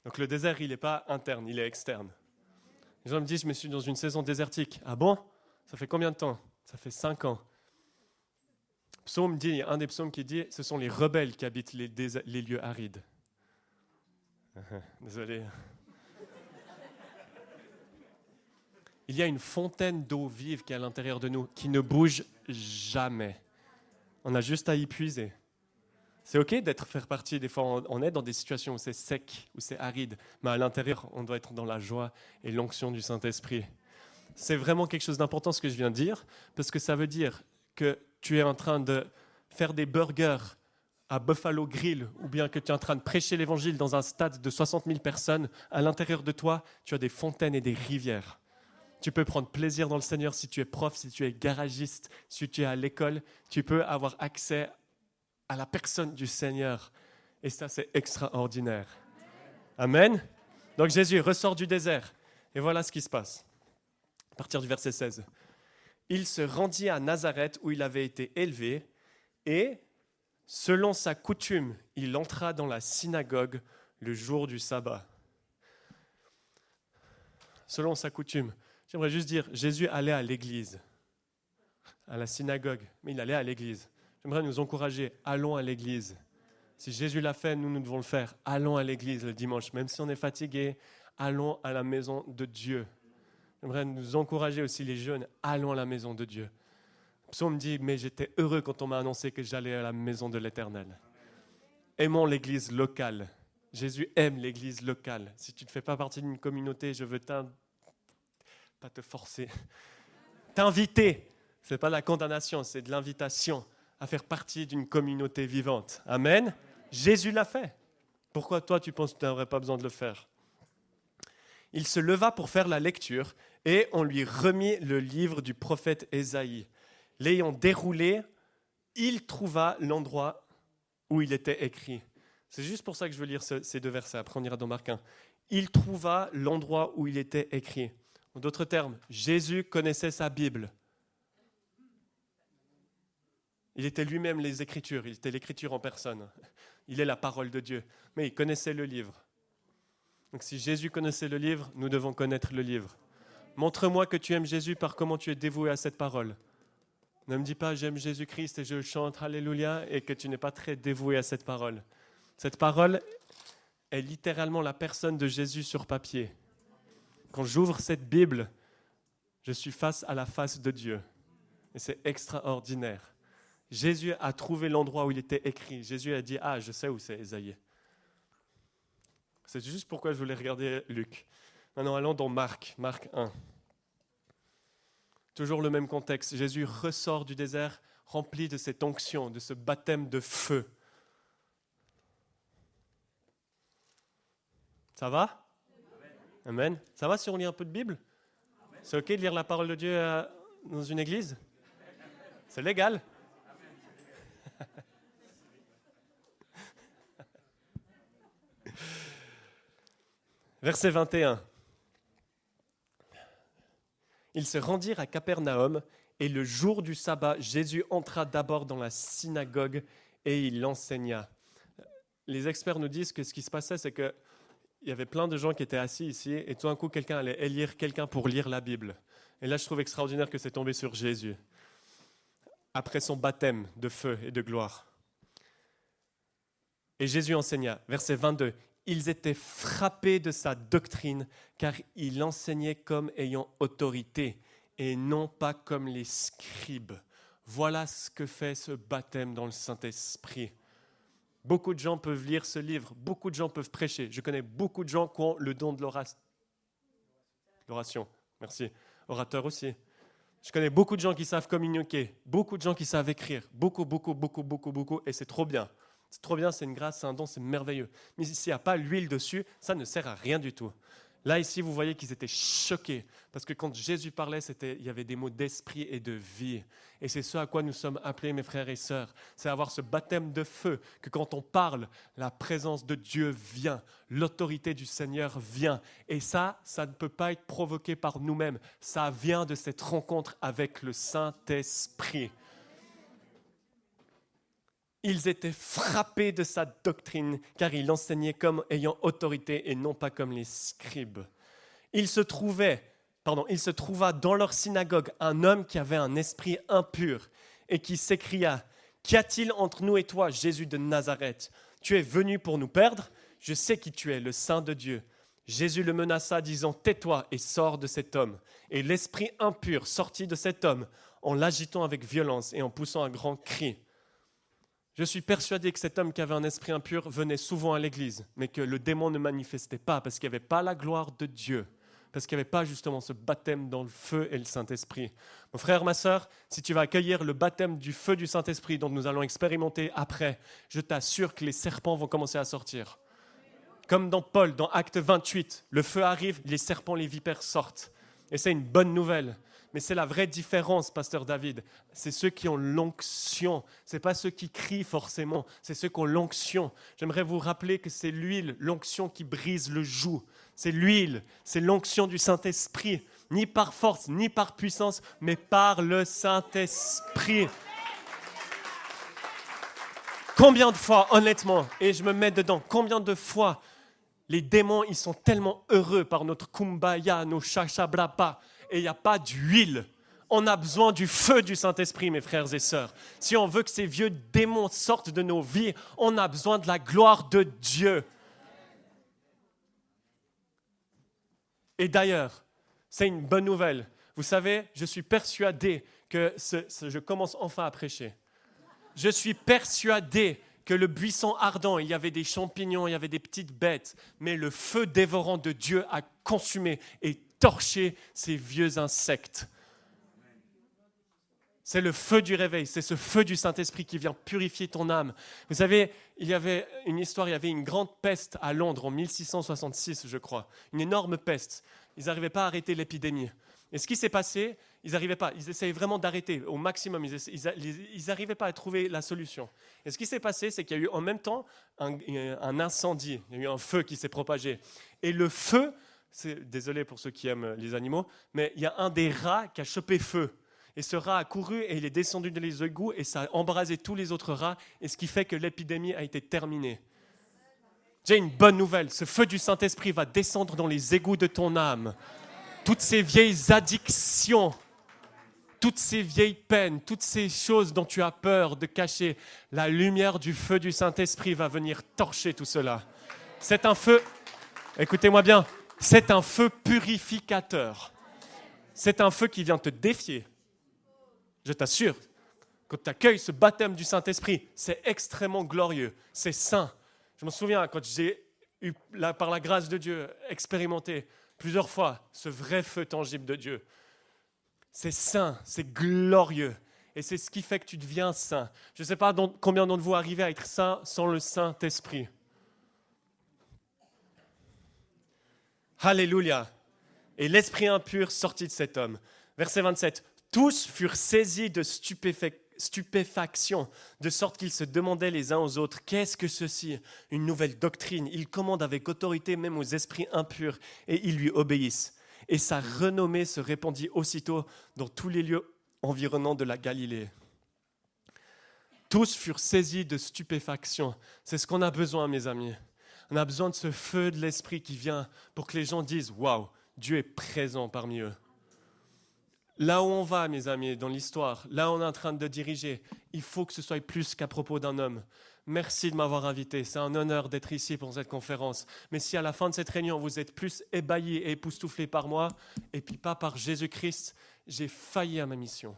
Donc le désert, il n'est pas interne, il est externe. Les gens me disent, je me suis dans une saison désertique. Ah bon? Ça fait combien de temps? Ça fait 5 ans. Psaume dit, il y a un des psaumes qui dit, ce sont les rebelles qui habitent les lieux arides. Désolé. Il y a une fontaine d'eau vive qui est à l'intérieur de nous, qui ne bouge jamais. On a juste à y puiser. C'est OK faire partie, des fois on est dans des situations où c'est sec, où c'est aride, mais à l'intérieur, on doit être dans la joie et l'onction du Saint-Esprit. C'est vraiment quelque chose d'important ce que je viens de dire, parce que ça veut dire que tu es en train de faire des burgers à Buffalo Grill, ou bien que tu es en train de prêcher l'Évangile dans un stade de 60 000 personnes, à l'intérieur de toi, tu as des fontaines et des rivières. Tu peux prendre plaisir dans le Seigneur si tu es prof, si tu es garagiste, si tu es à l'école. Tu peux avoir accès à la personne du Seigneur. Et ça, c'est extraordinaire. Amen. Donc Jésus ressort du désert. Et voilà ce qui se passe. À partir du verset 16. Il se rendit à Nazareth où il avait été élevé. Et, selon sa coutume, il entra dans la synagogue le jour du sabbat. Selon sa coutume. J'aimerais juste dire, Jésus allait à l'église, à la synagogue, mais il allait à l'église. J'aimerais nous encourager, allons à l'église. Si Jésus l'a fait, nous devons le faire. Allons à l'église le dimanche, même si on est fatigué, allons à la maison de Dieu. J'aimerais nous encourager aussi les jeunes, allons à la maison de Dieu. Le psaume dit, mais j'étais heureux quand on m'a annoncé que j'allais à la maison de l'Éternel. Aimons l'église locale. Jésus aime l'église locale. Si tu ne fais pas partie d'une communauté, je veux pas te forcer, t'inviter. Ce n'est pas la condamnation, c'est de l'invitation à faire partie d'une communauté vivante. Amen. Jésus l'a fait. Pourquoi toi, tu penses que tu n'aurais pas besoin de le faire? Il se leva pour faire la lecture et on lui remit le livre du prophète Ésaïe. L'ayant déroulé, il trouva l'endroit où il était écrit. C'est juste pour ça que je veux lire ces 2 versets. Après, on ira dans Marc 1. Il trouva l'endroit où il était écrit. En d'autres termes, Jésus connaissait sa Bible. Il était lui-même les Écritures, il était l'Écriture en personne. Il est la parole de Dieu, mais il connaissait le livre. Donc si Jésus connaissait le livre, nous devons connaître le livre. Montre-moi que tu aimes Jésus par comment tu es dévoué à cette parole. Ne me dis pas j'aime Jésus-Christ et je chante Alléluia et que tu n'es pas très dévoué à cette parole. Cette parole est littéralement la personne de Jésus sur papier. Quand j'ouvre cette Bible, je suis face à la face de Dieu. Et c'est extraordinaire. Jésus a trouvé l'endroit où il était écrit. Jésus a dit, ah, je sais où c'est Ésaïe. C'est juste pourquoi je voulais regarder Luc. Maintenant, allons dans Marc 1. Toujours le même contexte. Jésus ressort du désert rempli de cette onction, de ce baptême de feu. Ça va? Amen. Ça va si on lit un peu de Bible? C'est OK de lire la parole de Dieu dans une église? C'est légal. Verset 21. Ils se rendirent à Capernaum et le jour du sabbat, Jésus entra d'abord dans la synagogue et il enseigna. Les experts nous disent que ce qui se passait, c'est qu'il y avait plein de gens qui étaient assis ici et tout d'un coup, quelqu'un allait élire quelqu'un pour lire la Bible. Et là, je trouve extraordinaire que c'est tombé sur Jésus, après son baptême de feu et de gloire. Et Jésus enseigna, verset 22, « Ils étaient frappés de sa doctrine, car il enseignait comme ayant autorité, et non pas comme les scribes. » Voilà ce que fait ce baptême dans le Saint-Esprit. Beaucoup de gens peuvent lire ce livre, beaucoup de gens peuvent prêcher. Je connais beaucoup de gens qui ont le don de l'oration. Merci. Orateur aussi. Je connais beaucoup de gens qui savent communiquer, beaucoup de gens qui savent écrire, beaucoup, et c'est trop bien. C'est trop bien, c'est une grâce, c'est un don, c'est merveilleux. Mais s'il n'y a pas l'huile dessus, ça ne sert à rien du tout. Là, ici, vous voyez qu'ils étaient choqués, parce que quand Jésus parlait, il y avait des mots d'esprit et de vie. Et c'est ce à quoi nous sommes appelés, mes frères et sœurs. C'est avoir ce baptême de feu, que quand on parle, la présence de Dieu vient, l'autorité du Seigneur vient. Et ça ne peut pas être provoqué par nous-mêmes. Ça vient de cette rencontre avec le Saint-Esprit. Ils étaient frappés de sa doctrine, car il enseignait comme ayant autorité et non pas comme les scribes. Il se trouva dans leur synagogue un homme qui avait un esprit impur et qui s'écria « Qu'y a-t-il entre nous et toi, Jésus de Nazareth? Tu es venu pour nous perdre? Je sais qui tu es, le Saint de Dieu. » Jésus le menaça, disant « Tais-toi et sors de cet homme. » Et l'esprit impur sortit de cet homme en l'agitant avec violence et en poussant un grand cri. Je suis persuadé que cet homme qui avait un esprit impur venait souvent à l'église, mais que le démon ne manifestait pas parce qu'il n'y avait pas la gloire de Dieu, parce qu'il n'y avait pas justement ce baptême dans le feu et le Saint-Esprit. Mon frère, ma sœur, si tu vas accueillir le baptême du feu du Saint-Esprit dont nous allons expérimenter après, je t'assure que les serpents vont commencer à sortir. Comme dans Paul, dans Acte 28, le feu arrive, les serpents, les vipères sortent. Et c'est une bonne nouvelle. Mais c'est la vraie différence, pasteur David. C'est ceux qui ont l'onction. Ce n'est pas ceux qui crient forcément, c'est ceux qui ont l'onction. J'aimerais vous rappeler que c'est l'huile, l'onction qui brise le joug. C'est l'huile, c'est l'onction du Saint-Esprit. Ni par force, ni par puissance, mais par le Saint-Esprit. Combien de fois, honnêtement, et je me mets dedans, combien de fois les démons, ils sont tellement heureux par notre kumbaya, nos chachablapa, et il n'y a pas d'huile. On a besoin du feu du Saint-Esprit, mes frères et sœurs. Si on veut que ces vieux démons sortent de nos vies, on a besoin de la gloire de Dieu. Et d'ailleurs, c'est une bonne nouvelle. Vous savez, je suis persuadé que je commence enfin à prêcher. Je suis persuadé que le buisson ardent, il y avait des champignons, il y avait des petites bêtes, mais le feu dévorant de Dieu a consumé et torché ces vieux insectes. C'est le feu du réveil, c'est ce feu du Saint-Esprit qui vient purifier ton âme. Vous savez, il y avait une histoire, il y avait une grande peste à Londres en 1666, je crois. Une énorme peste. Ils n'arrivaient pas à arrêter l'épidémie. Et ce qui s'est passé, ils n'arrivaient pas. Ils essayaient vraiment d'arrêter au maximum. Ils n'arrivaient pas à trouver la solution. Et ce qui s'est passé, c'est qu'il y a eu en même temps un incendie. Il y a eu un feu qui s'est propagé. Et le feu, désolé pour ceux qui aiment les animaux, mais il y a un des rats qui a chopé feu. Et ce rat a couru et il est descendu dans les égouts et ça a embrasé tous les autres rats. Et ce qui fait que l'épidémie a été terminée. J'ai une bonne nouvelle. Ce feu du Saint-Esprit va descendre dans les égouts de ton âme. Toutes ces vieilles addictions, toutes ces vieilles peines, toutes ces choses dont tu as peur de cacher, la lumière du feu du Saint-Esprit va venir torcher tout cela. C'est un feu, écoutez-moi bien, c'est un feu purificateur. C'est un feu qui vient te défier. Je t'assure, quand tu accueilles ce baptême du Saint-Esprit, c'est extrêmement glorieux, c'est saint. Je me souviens quand j'ai eu, par la grâce de Dieu, expérimenté plusieurs fois ce vrai feu tangible de Dieu. C'est saint, c'est glorieux. Et c'est ce qui fait que tu deviens saint. Je ne sais pas combien d'entre vous arrivez à être saint sans le Saint-Esprit. Alléluia. Et l'esprit impur sortit de cet homme. Verset 27. Tous furent saisis de stupéfaction, de sorte qu'ils se demandaient les uns aux autres, qu'est-ce que ceci? Une nouvelle doctrine. Il commande avec autorité même aux esprits impurs, et ils lui obéissent. Et sa renommée se répandit aussitôt dans tous les lieux environnants de la Galilée. Tous furent saisis de stupéfaction. C'est ce qu'on a besoin, mes amis. On a besoin de ce feu de l'esprit qui vient pour que les gens disent « Waouh, Dieu est présent parmi eux ». Là où on va, mes amis, dans l'histoire, là où on est en train de diriger, il faut que ce soit plus qu'à propos d'un homme. Merci de m'avoir invité, c'est un honneur d'être ici pour cette conférence. Mais si à la fin de cette réunion, vous êtes plus ébahis et époustouflés par moi, et puis pas par Jésus-Christ, j'ai failli à ma mission.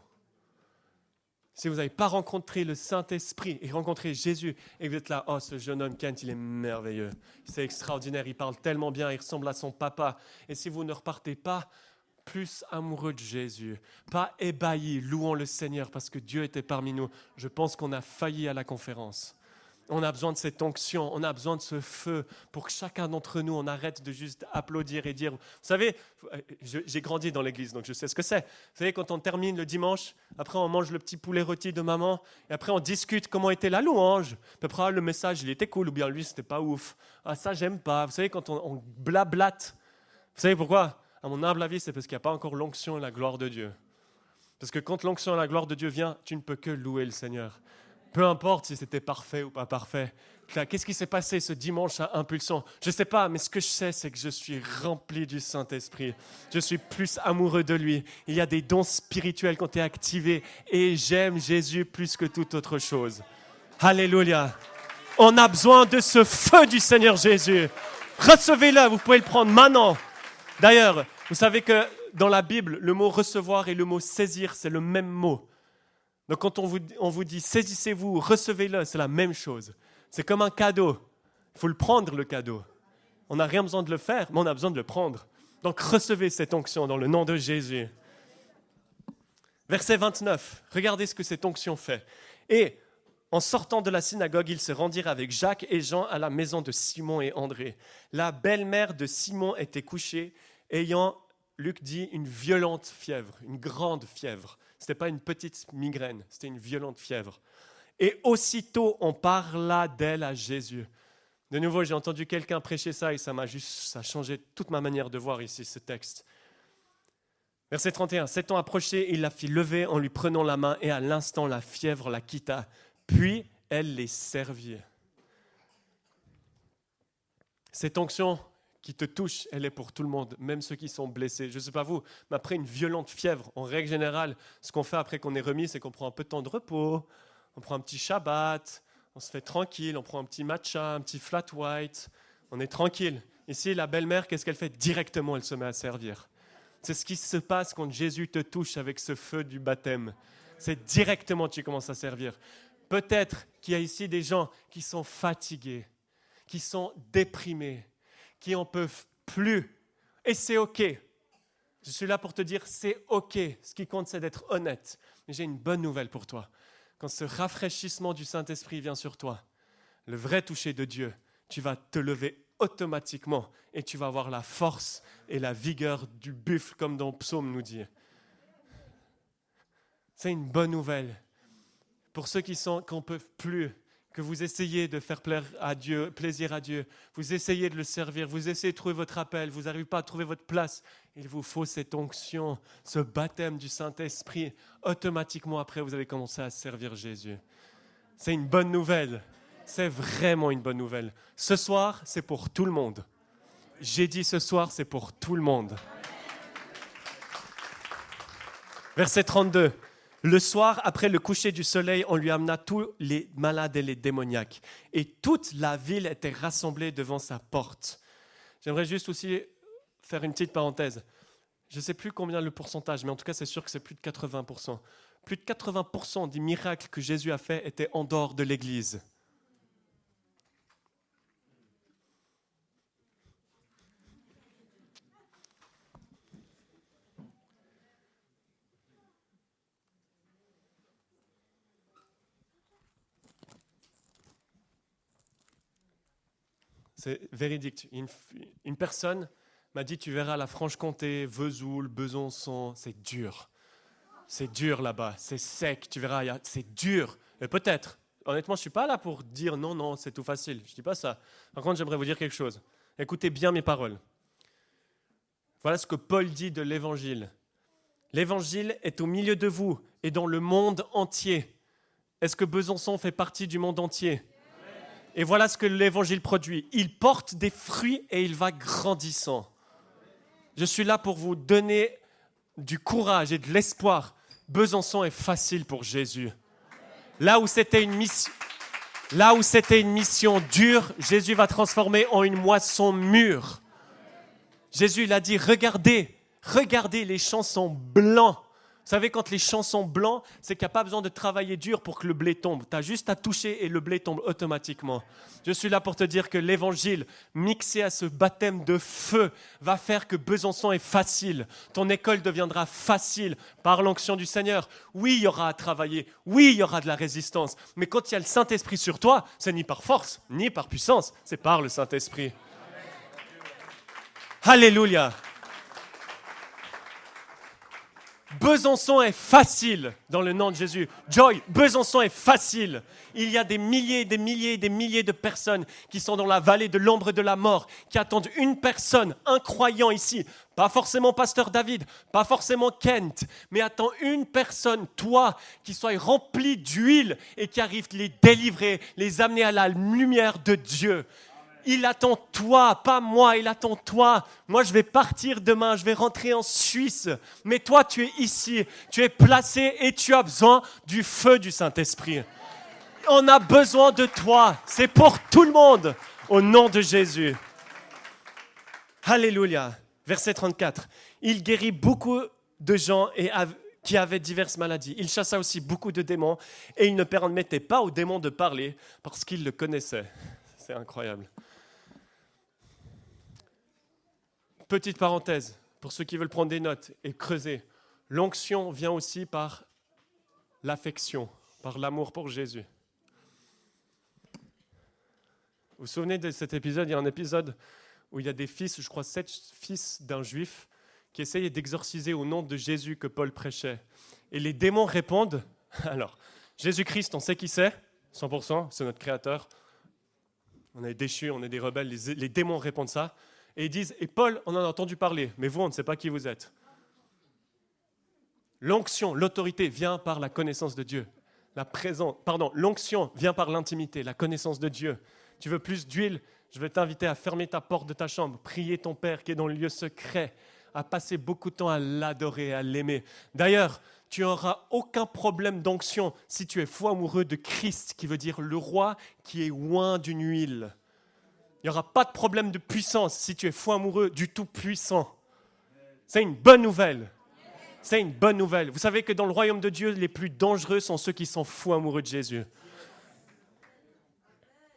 Si vous n'avez pas rencontré le Saint-Esprit et rencontré Jésus, et que vous êtes là, oh, ce jeune homme Kent, il est merveilleux, c'est extraordinaire, il parle tellement bien, il ressemble à son papa. Et si vous ne repartez pas plus amoureux de Jésus, pas ébahis, louons le Seigneur parce que Dieu était parmi nous, je pense qu'on a failli à la conférence. On a besoin de cette onction, on a besoin de ce feu pour que chacun d'entre nous, on arrête de juste applaudir et dire, vous savez, j'ai grandi dans l'église, donc je sais ce que c'est. Vous savez, quand on termine le dimanche, après on mange le petit poulet rôti de maman, et après on discute comment était la louange. Puis après, le message, il était cool, ou bien lui, c'était pas ouf. Ah, ça, j'aime pas. Vous savez, quand on blablate, vous savez pourquoi? À mon humble avis, c'est parce qu'il n'y a pas encore l'onction et la gloire de Dieu. Parce que quand l'onction et la gloire de Dieu vient, tu ne peux que louer le Seigneur. Peu importe si c'était parfait ou pas parfait. Qu'est-ce qui s'est passé ce dimanche à Impulsion? Je ne sais pas, mais ce que je sais, c'est que je suis rempli du Saint-Esprit. Je suis plus amoureux de lui. Il y a des dons spirituels qui ont été activés et j'aime Jésus plus que toute autre chose. Alléluia. On a besoin de ce feu du Seigneur Jésus. Recevez-le, vous pouvez le prendre maintenant. D'ailleurs, vous savez que dans la Bible, le mot recevoir et le mot saisir, c'est le même mot. Donc quand on vous dit saisissez-vous, recevez-le, c'est la même chose. C'est comme un cadeau. Il faut le prendre, le cadeau. On n'a rien besoin de le faire, mais on a besoin de le prendre. Donc recevez cette onction dans le nom de Jésus. Verset 29, regardez ce que cette onction fait. Et en sortant de la synagogue, ils se rendirent avec Jacques et Jean à la maison de Simon et André. La belle-mère de Simon était couchée, ayant, Luc dit, une violente fièvre, une grande fièvre. Ce n'était pas une petite migraine, c'était une violente fièvre. Et aussitôt, on parla d'elle à Jésus. De nouveau, j'ai entendu quelqu'un prêcher ça et ça a changé toute ma manière de voir ici ce texte. Verset 31. S'étant approché, il la fit lever en lui prenant la main et à l'instant, la fièvre la quitta. Puis, elle les servit. Cette onction qui te touche, elle est pour tout le monde, même ceux qui sont blessés. Je ne sais pas vous, mais après une violente fièvre, en règle générale, ce qu'on fait après qu'on est remis, c'est qu'on prend un peu de temps de repos, on prend un petit Shabbat, on se fait tranquille, on prend un petit matcha, un petit flat white, on est tranquille. Ici, la belle-mère, qu'est-ce qu'elle fait? Directement, elle se met à servir. C'est ce qui se passe quand Jésus te touche avec ce feu du baptême. C'est directement que tu commences à servir. Peut-être qu'il y a ici des gens qui sont fatigués, qui sont déprimés, qui n'en peuvent plus. Et c'est OK. Je suis là pour te dire, c'est OK. Ce qui compte, c'est d'être honnête. Mais j'ai une bonne nouvelle pour toi. Quand ce rafraîchissement du Saint-Esprit vient sur toi, le vrai toucher de Dieu, tu vas te lever automatiquement et tu vas avoir la force et la vigueur du buffle, comme dans Psaume nous dit. C'est une bonne nouvelle. Pour ceux qui n'en peuvent plus, que vous essayez de faire plaisir à Dieu, vous essayez de le servir, vous essayez de trouver votre appel, vous n'arrivez pas à trouver votre place, il vous faut cette onction, ce baptême du Saint-Esprit. Automatiquement après, vous allez commencer à servir Jésus. C'est une bonne nouvelle, c'est vraiment une bonne nouvelle. Ce soir, c'est pour tout le monde. J'ai dit ce soir, c'est pour tout le monde. Verset 32. Le soir, après le coucher du soleil, on lui amena tous les malades et les démoniaques. Et toute la ville était rassemblée devant sa porte. J'aimerais juste aussi faire une petite parenthèse. Je ne sais plus combien le pourcentage, mais en tout cas, c'est sûr que c'est plus de 80%. plus de 80% des miracles que Jésus a fait étaient en dehors de l'Église. C'est véridique. Une personne m'a dit, tu verras la Franche-Comté, Vesoul, Besançon, c'est dur. C'est dur là-bas, c'est sec, tu verras, c'est dur. Et peut-être, honnêtement, je ne suis pas là pour dire non, c'est tout facile. Je ne dis pas ça. Par contre, j'aimerais vous dire quelque chose. Écoutez bien mes paroles. Voilà ce que Paul dit de l'Évangile. L'Évangile est au milieu de vous et dans le monde entier. Est-ce que Besançon fait partie du monde entier ? Et voilà ce que l'Évangile produit. Il porte des fruits et il va grandissant. Je suis là pour vous donner du courage et de l'espoir. Besançon est facile pour Jésus. Là où c'était une mission dure, Jésus va transformer en une moisson mûre. Jésus il a dit, regardez les champs sont blancs. Vous savez, quand les champs sont blancs, c'est qu'il n'y a pas besoin de travailler dur pour que le blé tombe. Tu as juste à toucher et le blé tombe automatiquement. Je suis là pour te dire que l'évangile, mixé à ce baptême de feu, va faire que Besançon est facile. Ton école deviendra facile par l'onction du Seigneur. Oui, il y aura à travailler. Oui, il y aura de la résistance. Mais quand il y a le Saint-Esprit sur toi, c'est ni par force, ni par puissance. C'est par le Saint-Esprit. Alléluia. Besançon est facile dans le nom de Jésus. Joy, Besançon est facile. Il y a des milliers et des milliers et des milliers de personnes qui sont dans la vallée de l'ombre de la mort, qui attendent une personne, un croyant ici. Pas forcément Pasteur David, pas forcément Kent, mais attends une personne, toi, qui soit rempli d'huile et qui arrive les délivrer, les amener à la lumière de Dieu. Il attend toi, pas moi, il attend toi. Moi, je vais partir demain, je vais rentrer en Suisse. Mais toi, tu es ici, tu es placé et tu as besoin du feu du Saint-Esprit. On a besoin de toi. C'est pour tout le monde, au nom de Jésus. Alléluia. Verset 34. Il guérit beaucoup de gens qui avaient diverses maladies. Il chassa aussi beaucoup de démons et il ne permettait pas aux démons de parler parce qu'il le connaissait. C'est incroyable. Petite parenthèse, pour ceux qui veulent prendre des notes et creuser, l'onction vient aussi par l'affection, par l'amour pour Jésus. Vous vous souvenez de cet épisode ? Il y a un épisode où il y a des fils, je crois 7 fils d'un juif, qui essayaient d'exorciser au nom de Jésus que Paul prêchait. Et les démons répondent, alors, Jésus-Christ, on sait qui c'est, 100%, c'est notre créateur. On est déchus, on est des rebelles, les démons répondent ça. Et ils disent, et Paul, on en a entendu parler, mais vous, on ne sait pas qui vous êtes. L'onction, l'autorité vient par la connaissance de Dieu. L'onction vient par l'intimité, la connaissance de Dieu. Tu veux plus d'huile ? Je vais t'inviter à fermer ta porte de ta chambre, prier ton Père qui est dans le lieu secret, à passer beaucoup de temps à l'adorer, à l'aimer. D'ailleurs, tu n'auras aucun problème d'onction si tu es fou amoureux de Christ, qui veut dire le roi qui est oint d'une huile. Il n'y aura pas de problème de puissance si tu es fou amoureux du Tout-Puissant. C'est une bonne nouvelle. C'est une bonne nouvelle. Vous savez que dans le royaume de Dieu, les plus dangereux sont ceux qui sont fous amoureux de Jésus.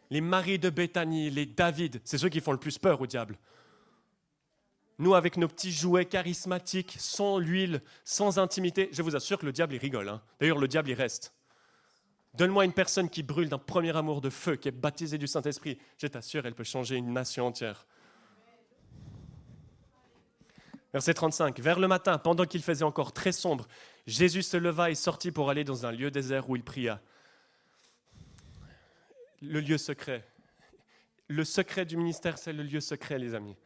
Les Marie de Béthanie, les David, c'est ceux qui font le plus peur au diable. Nous, avec nos petits jouets charismatiques, sans l'huile, sans intimité, je vous assure que le diable, il rigole. Hein. D'ailleurs, le diable, il reste. Donne-moi une personne qui brûle d'un premier amour de feu, qui est baptisée du Saint-Esprit. Je t'assure, elle peut changer une nation entière. Verset 35. Vers le matin, pendant qu'il faisait encore très sombre, Jésus se leva et sortit pour aller dans un lieu désert où il pria. Le lieu secret. Le secret du ministère, c'est le lieu secret, les amis.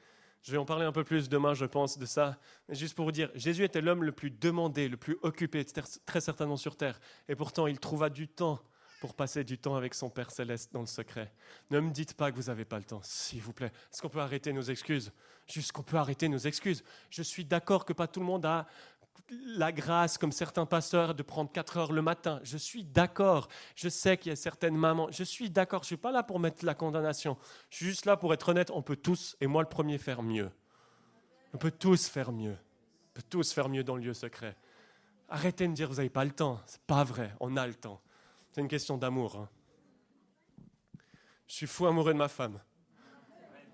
Je vais en parler un peu plus demain, je pense, de ça. Mais juste pour vous dire, Jésus était l'homme le plus demandé, le plus occupé, très certainement sur terre. Et pourtant, il trouva du temps pour passer du temps avec son Père Céleste dans le secret. Ne me dites pas que vous n'avez pas le temps, s'il vous plaît. Est-ce qu'on peut arrêter nos excuses ? Juste qu'on peut arrêter nos excuses. Je suis d'accord que pas tout le monde a la grâce, comme certains pasteurs, de prendre 4 heures le matin. Je suis d'accord. Je sais qu'il y a certaines mamans. Je suis d'accord. Je ne suis pas là pour mettre la condamnation. Je suis juste là pour être honnête. On peut tous, et moi le premier, faire mieux. On peut tous faire mieux. On peut tous faire mieux dans le lieu secret. Arrêtez de me dire vous n'avez pas le temps. C'est pas vrai, on a le temps. C'est une question d'amour. Hein. Je suis fou amoureux de ma femme.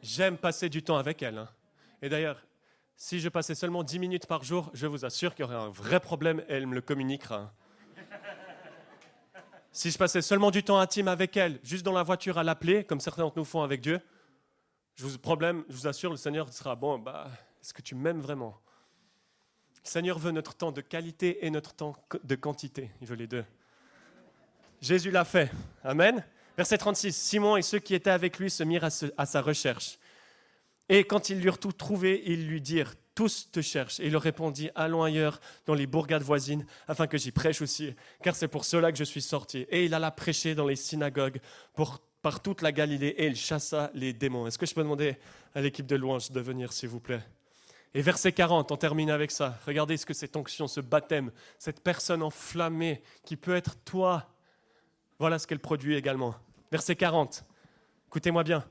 J'aime passer du temps avec elle. Hein. Et d'ailleurs, si je passais seulement 10 minutes par jour, je vous assure qu'il y aurait un vrai problème et elle me le communiquera. Hein. Si je passais seulement du temps intime avec elle, juste dans la voiture à l'appeler, comme certains d'entre nous font avec Dieu, je vous assure, le Seigneur sera bon, est-ce que tu m'aimes vraiment? Le Seigneur veut notre temps de qualité et notre temps de quantité. Il veut les deux. Jésus l'a fait. Amen. Verset 36. Simon et ceux qui étaient avec lui se mirent à sa recherche. Et quand ils l'eurent tout trouvé, ils lui dirent, tous te cherchent. Et il leur répondit, allons ailleurs dans les bourgades voisines, afin que j'y prêche aussi, car c'est pour cela que je suis sorti. Et il alla prêcher dans les synagogues par toute la Galilée, et il chassa les démons. Est-ce que je peux demander à l'équipe de louange de venir, s'il vous plaît? Et verset 40, on termine avec ça. Regardez ce que cette onction, ce baptême, cette personne enflammée qui peut être toi, voilà ce qu'elle produit également. Verset 40, écoutez-moi bien.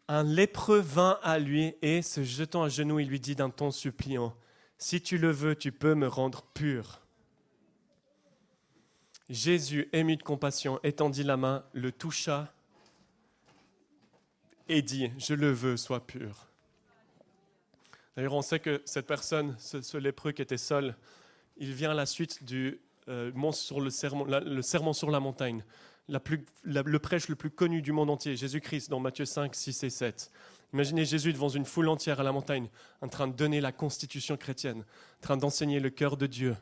Un lépreux vint à lui et, se jetant à genoux, il lui dit d'un ton suppliant, « Si tu le veux, tu peux me rendre pur. » Jésus, ému de compassion, étendit la main, le toucha et dit, « Je le veux, sois pur. » D'ailleurs, on sait que cette personne, ce lépreux qui était seul, il vient à la suite du le sermon sur la montagne, le prêche le plus connu du monde entier, Jésus-Christ, dans Matthieu 5, 6 et 7. Imaginez Jésus devant une foule entière à la montagne, en train de donner la constitution chrétienne, en train d'enseigner le cœur de Dieu.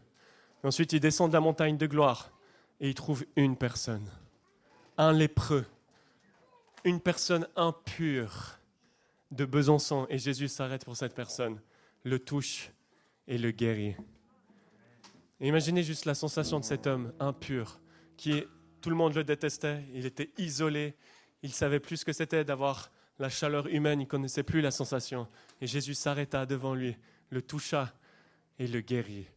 Et ensuite, il descend de la montagne de gloire et il trouve une personne, un lépreux, une personne impure de Besançon. Et Jésus s'arrête pour cette personne, le touche et le guérit. Et imaginez juste la sensation de cet homme impur, tout le monde le détestait, il était isolé, il ne savait plus ce que c'était d'avoir la chaleur humaine, il ne connaissait plus la sensation. Et Jésus s'arrêta devant lui, le toucha et le guérit.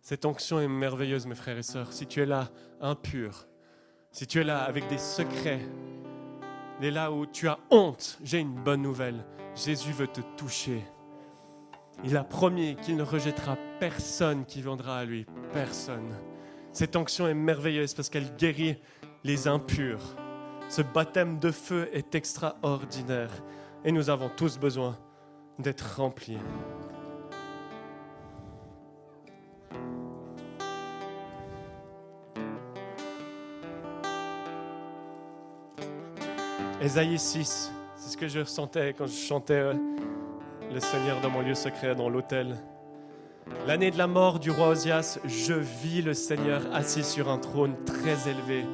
Cette onction est merveilleuse, mes frères et sœurs. Si tu es là impur, si tu es là avec des secrets, et là où tu as honte, j'ai une bonne nouvelle. Jésus veut te toucher. Il a promis qu'il ne rejettera personne qui viendra à lui. Personne. Cette onction est merveilleuse parce qu'elle guérit les impurs. Ce baptême de feu est extraordinaire. Et nous avons tous besoin d'être remplis. Ésaïe 6, c'est ce que je ressentais quand je chantais le Seigneur dans mon lieu secret, dans l'autel. L'année de la mort du roi Osias, je vis le Seigneur assis sur un trône très élevé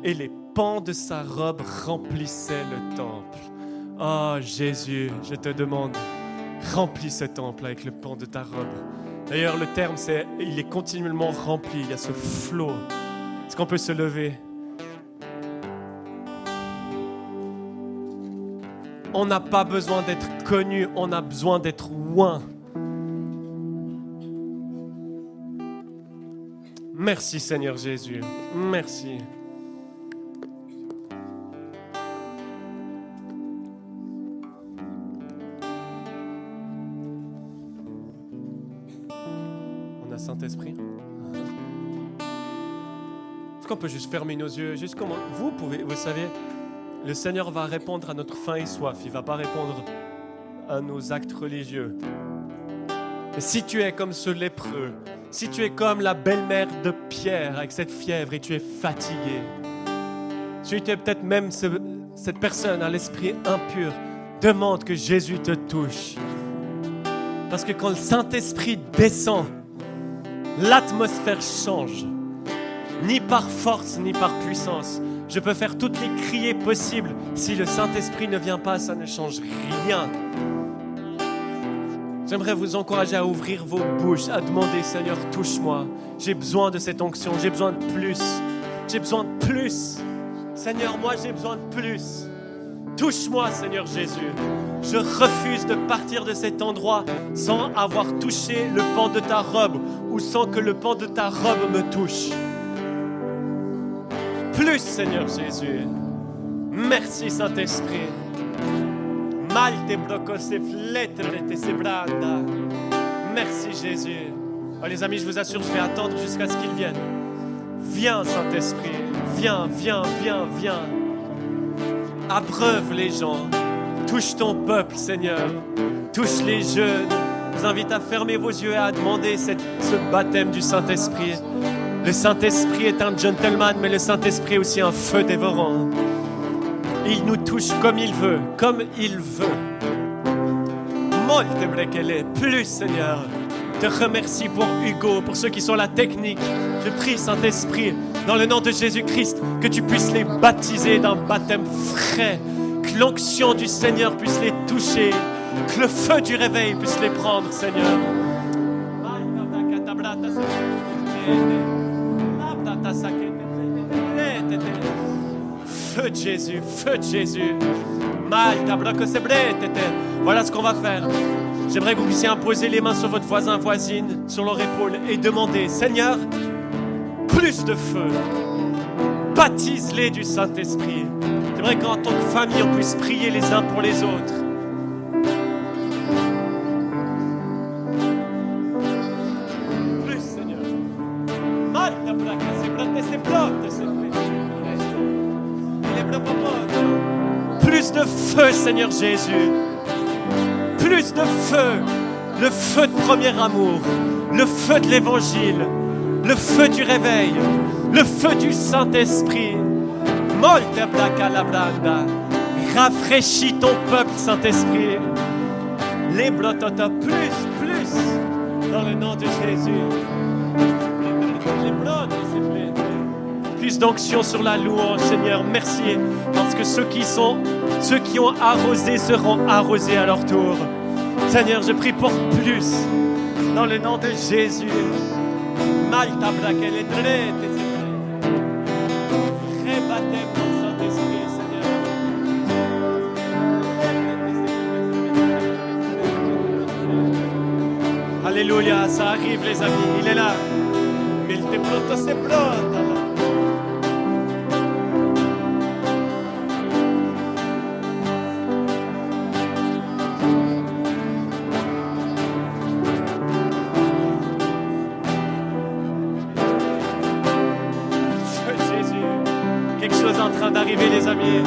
et les pans de sa robe remplissaient le temple. Oh Jésus, je te demande, remplis ce temple avec le pan de ta robe. D'ailleurs, le terme, il est continuellement rempli, il y a ce flot. Est-ce qu'on peut se lever? On n'a pas besoin d'être connu, on a besoin d'être oint. Merci Seigneur Jésus, merci. On a Saint-Esprit. Est-ce qu'on peut juste fermer nos yeux, juste comme vous pouvez, vous savez, le Seigneur va répondre à notre faim et soif, il ne va pas répondre à nos actes religieux. Mais si tu es comme ce lépreux, si tu es comme la belle-mère de Pierre avec cette fièvre et tu es fatigué, si tu es peut-être même cette personne à l'esprit impur, demande que Jésus te touche. Parce que quand le Saint-Esprit descend, l'atmosphère change. Ni par force, ni par puissance. Je peux faire toutes les criées possibles. Si le Saint-Esprit ne vient pas, ça ne change rien. J'aimerais vous encourager à ouvrir vos bouches, à demander, Seigneur, touche-moi. J'ai besoin de cette onction, j'ai besoin de plus. J'ai besoin de plus. Seigneur, moi, j'ai besoin de plus. Touche-moi, Seigneur Jésus. Je refuse de partir de cet endroit sans avoir touché le pan de ta robe ou sans que le pan de ta robe me touche. Plus, Seigneur Jésus. Merci, Saint-Esprit. Malte brocos e flettere te sebranda. Merci, Jésus. Oh, les amis, je vous assure, je vais attendre jusqu'à ce qu'ils viennent. Viens, Saint-Esprit. Viens, viens, viens, viens. Abreuve les gens. Touche ton peuple, Seigneur. Touche les jeunes. Je vous invite à fermer vos yeux et à demander ce baptême du Saint-Esprit. Le Saint-Esprit est un gentleman, mais le Saint-Esprit est aussi un feu dévorant. Il nous touche comme il veut, comme il veut. Molte brekele, plus, Seigneur. Je te remercie pour Hugo, pour ceux qui sont la technique. Je prie, Saint-Esprit, dans le nom de Jésus-Christ, que tu puisses les baptiser d'un baptême frais, que l'onction du Seigneur puisse les toucher, que le feu du réveil puisse les prendre, Seigneur. Feu de Jésus, feu de Jésus. Voilà ce qu'on va faire. J'aimerais que vous puissiez imposer les mains sur votre voisin, voisine, sur leur épaule et demander, Seigneur, plus de feu. Baptise-les du Saint-Esprit. J'aimerais qu'en tant que famille, on puisse prier les uns pour les autres. Plus, Seigneur. Plus de feu, Seigneur Jésus. Plus de feu. Le feu de premier amour. Le feu de l'évangile. Le feu du réveil. Le feu du Saint-Esprit. Molte blaka la blanda. Rafraîchis ton peuple, Saint-Esprit. Les blotota, plus. Dans le nom de Jésus. Les blots, plus d'onction sur la louange, Seigneur. Merci. Parce que ceux qui ont arrosé seront arrosés à leur tour. Seigneur, je prie pour plus. Dans le nom de Jésus. Malta braquel et drette. Rebaptême dans le Saint-Esprit, Seigneur. Alléluia, ça arrive, les amis. Il est là. Il te pronto, c'est pronto. D'arriver, les amis.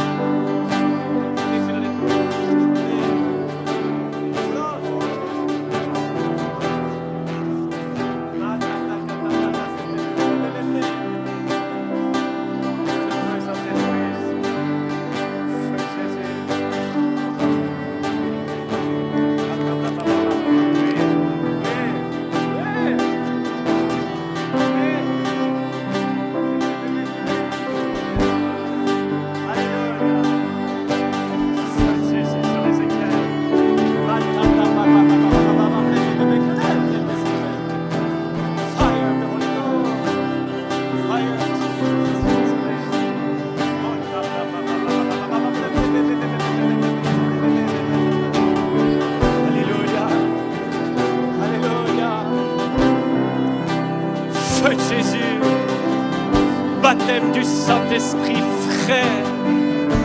Baptême du Saint-Esprit frais.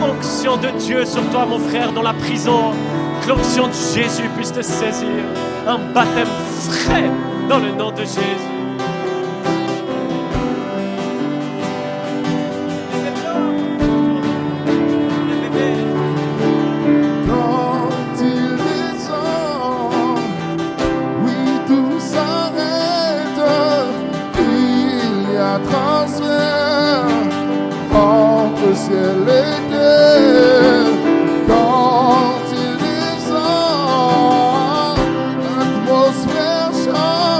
Onction de Dieu sur toi, mon frère, dans la prison. Que l'onction de Jésus puisse te saisir. Un baptême frais dans le nom de Jésus. Quand il descend, oui, tout s'arrête. Il y a transfert entre ciel et terre. Quand il descend, l'atmosphère change.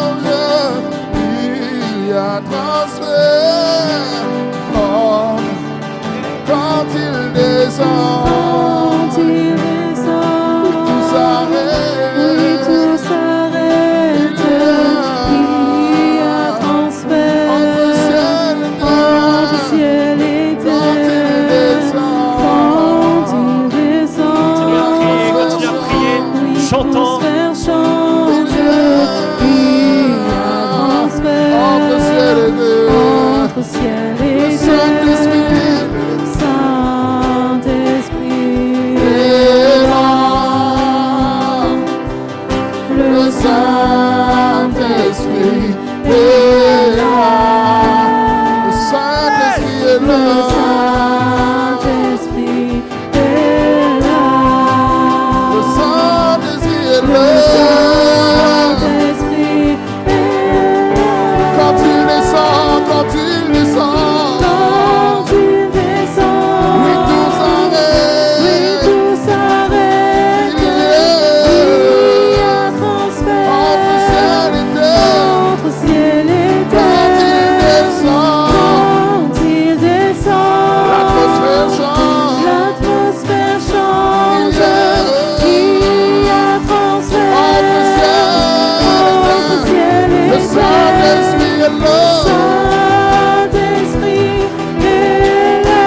Saint-Esprit est là.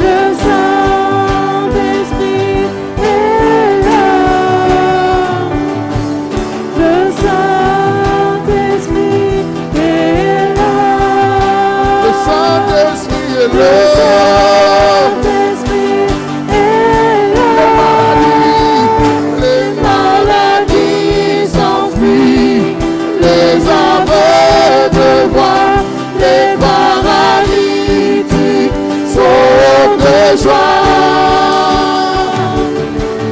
Le Saint-Esprit est là. Le Saint-Esprit est là. Le Saint-Esprit est Le là. Saint-Esprit est là. Les maladies s'enfuient, les aveugles voient, les paralytiques sautent de joie.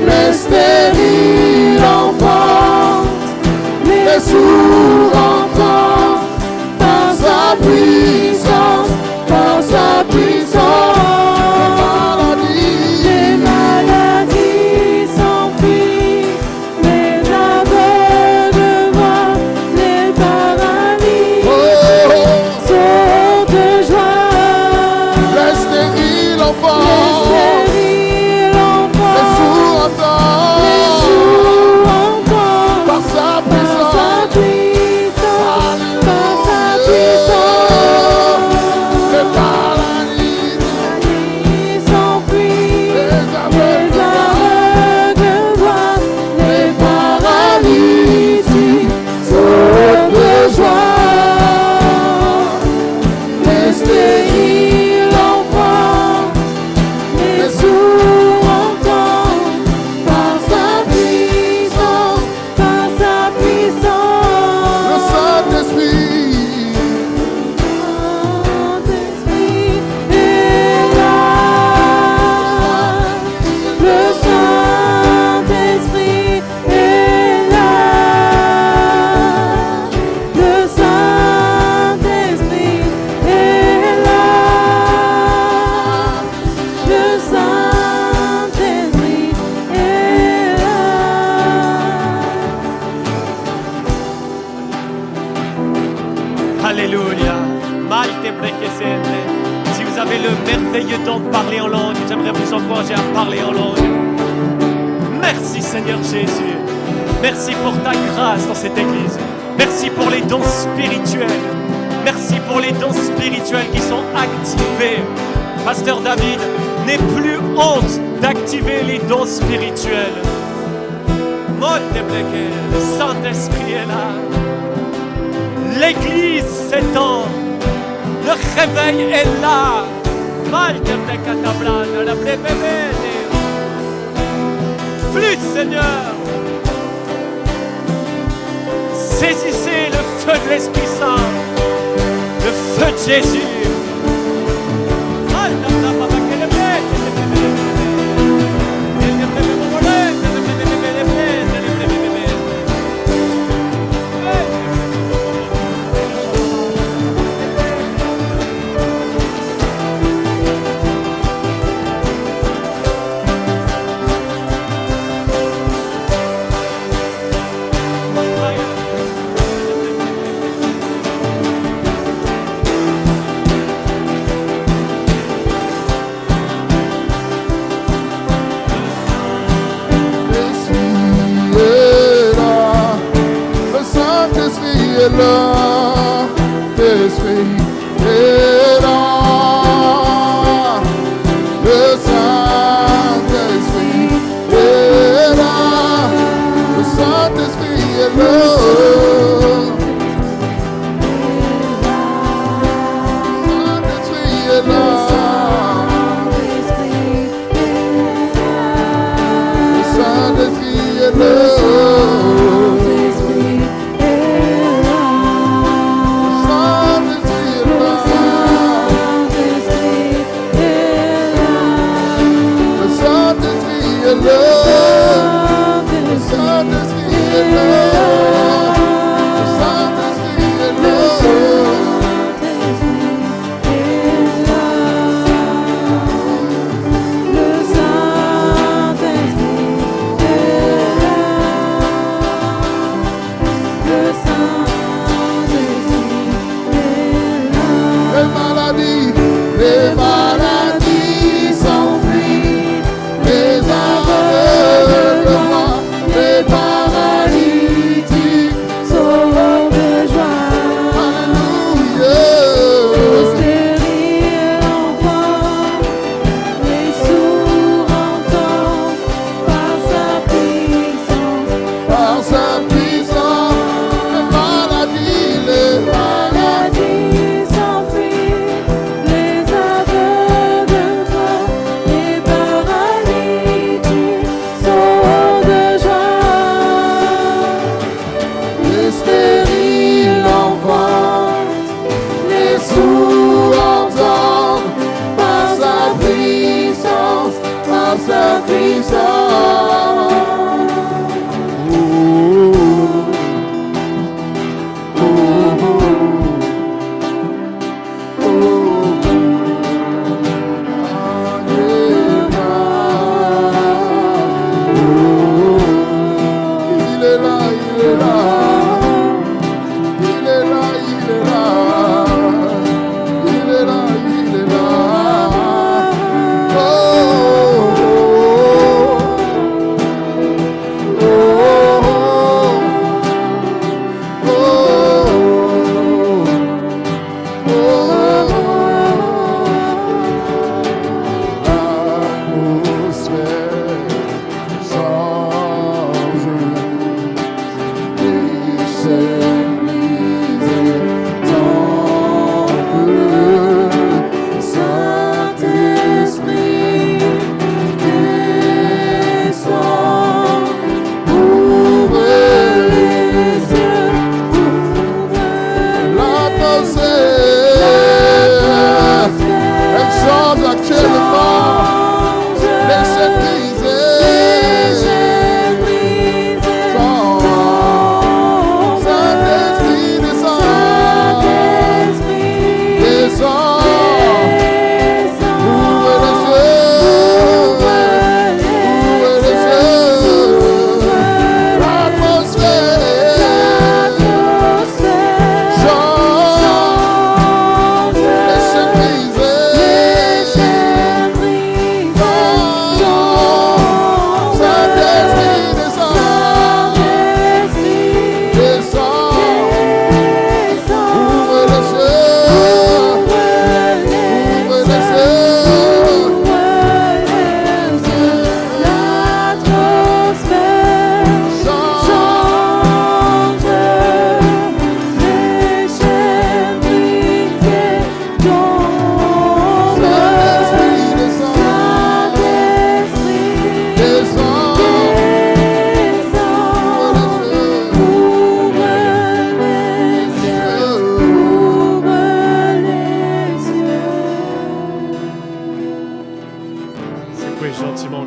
Les stériles enfantent, les sourds entendent, par sa puissance, par sa puissance. Les maladies s'enfuient, les aveugles voient, les paralytiques sautent de joie. Les stériles Les enfantent, stériles les enfantent, sourds les entendent, sourds entendent, par sa par sa puissance. puissance, par sa puissance. Les paralytiques, Ils s'enfuient, les les aveugles aveugles voient, les paralytiques sautent de joie. Les stériles enfantent, les sourds entendent, par sa puissance, par sa puissance. le Saint-Esprit. Saint-Esprit est là. Le Saint-Esprit est là. Le Saint-Esprit est là. Le Saint-Esprit est là. Alléluia. Malte brekesende. Si vous avez le merveilleux don de parler en langue, j'aimerais vous encourager à parler en langue. Merci Seigneur Jésus. Merci pour ta grâce dans cette église. Merci pour les dons spirituels. Merci pour les dons spirituels qui sont activés. Pasteur David, n'aie plus honte d'activer les dons spirituels. Molte breke, le Saint-Esprit est là. L'église s'étend. Le réveil est là. Malte breke tablane, la blébébé. Plus Seigneur. Saisissez le feu de l'Esprit Saint. Le feu de Jésus. L'Esprit est là, le Saint-Esprit est là, l'Esprit est là, le Saint-Esprit est là, le Saint-Esprit est là. Saint-Esprit est là. Saint-Esprit est là. Saint-Esprit est là. Le Saint-Esprit est là. Le Saint-Esprit est là. Le Saint-Esprit est là. Les maladies s'enfuient, les aveugles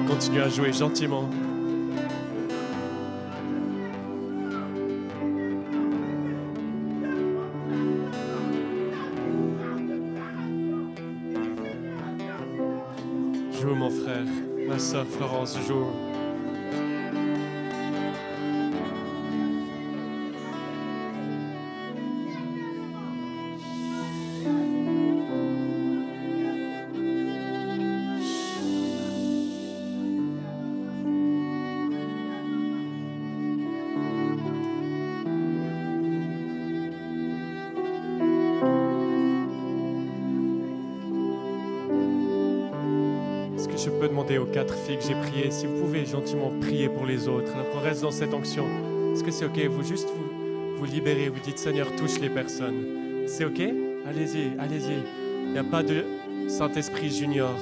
Continue à jouer gentiment. Joue mon frère, ma soeur Florence, joue. Je peux demander aux 4 filles que j'ai priées, si vous pouvez gentiment prier pour les autres, alors qu'on reste dans cette onction. Est-ce que c'est OK? Vous libérez, vous dites Seigneur, touche les personnes. C'est OK? Allez-y, allez-y. Il n'y a pas de Saint-Esprit junior.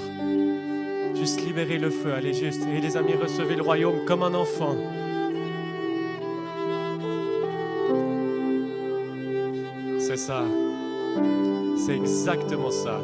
Juste libérez le feu, allez juste. Et les amis, recevez le royaume comme un enfant. C'est ça. C'est exactement ça.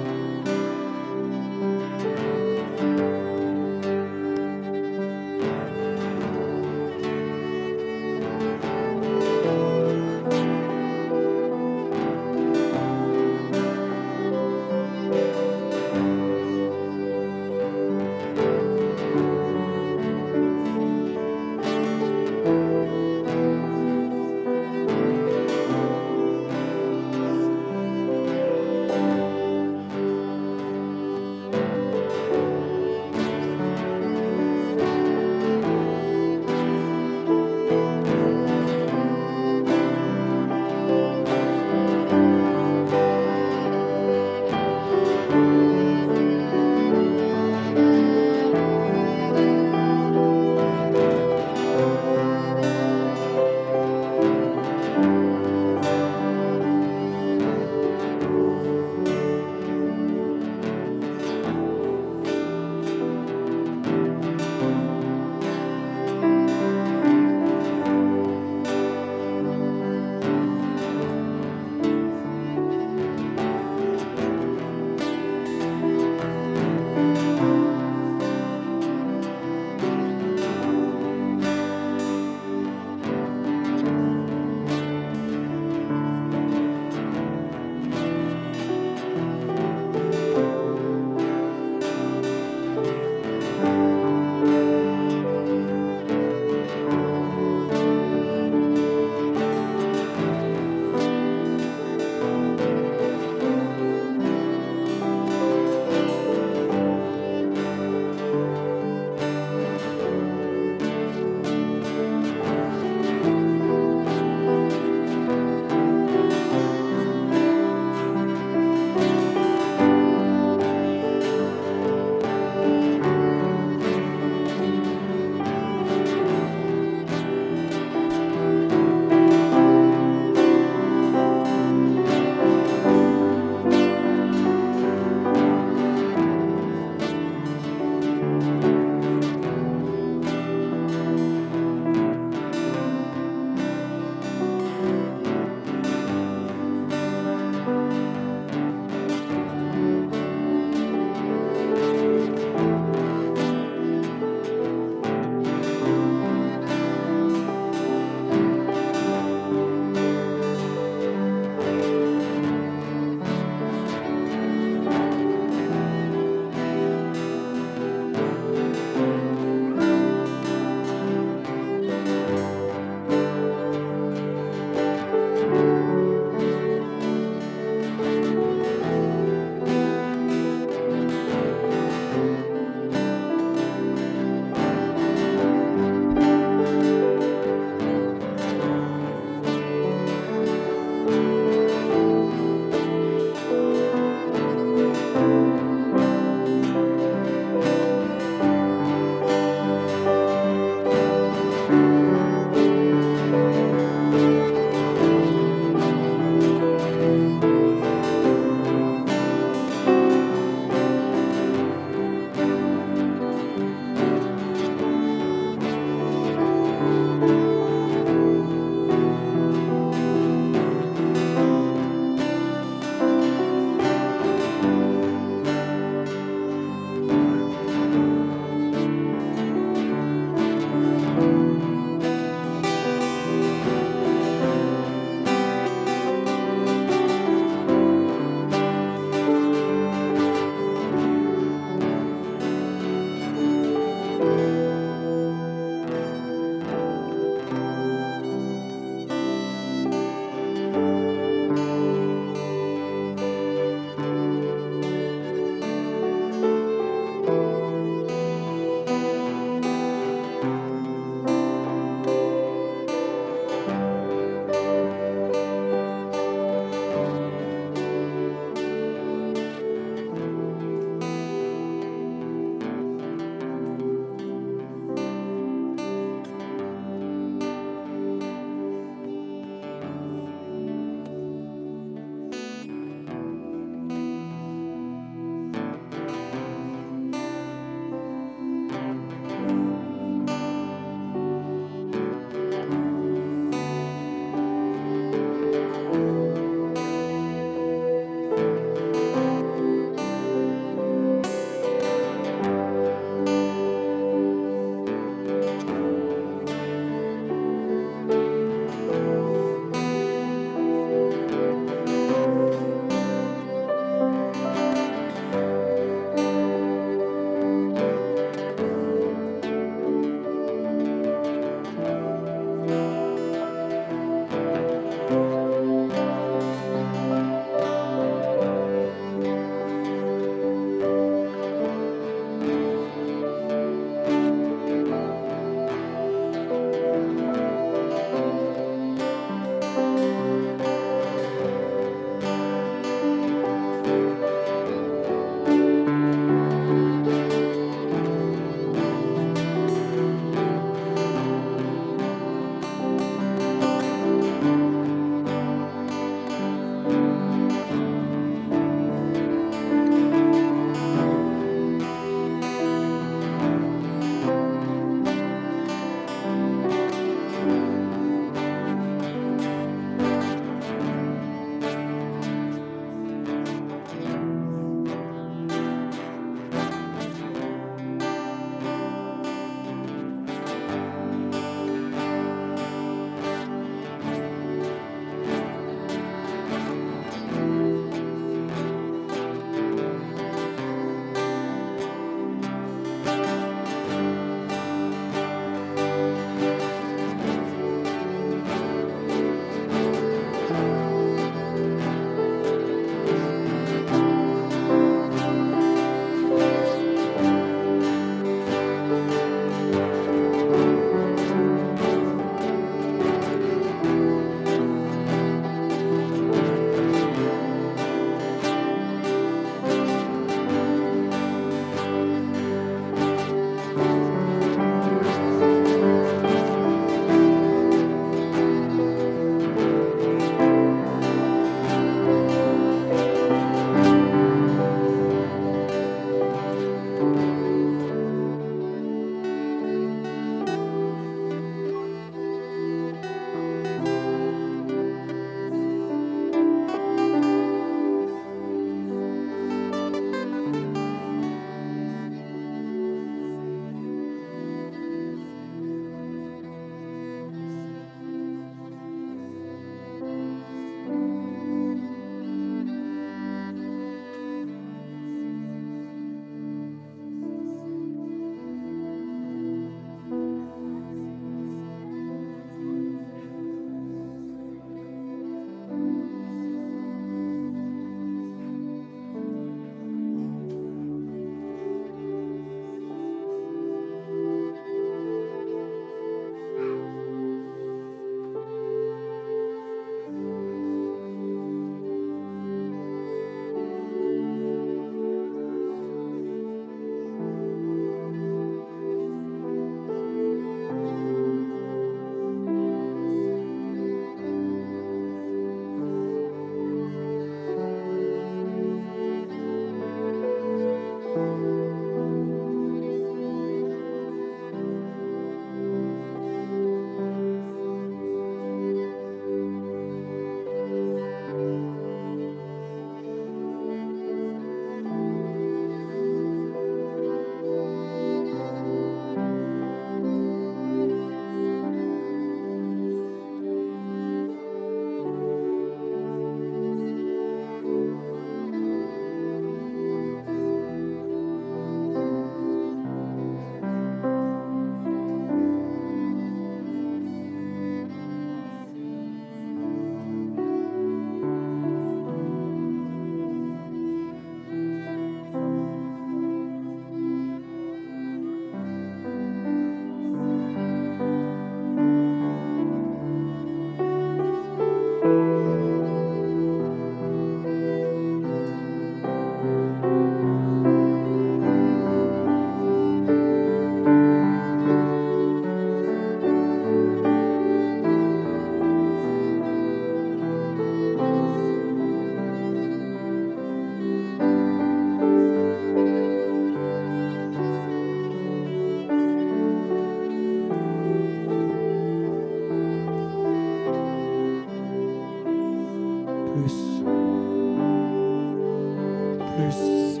plus.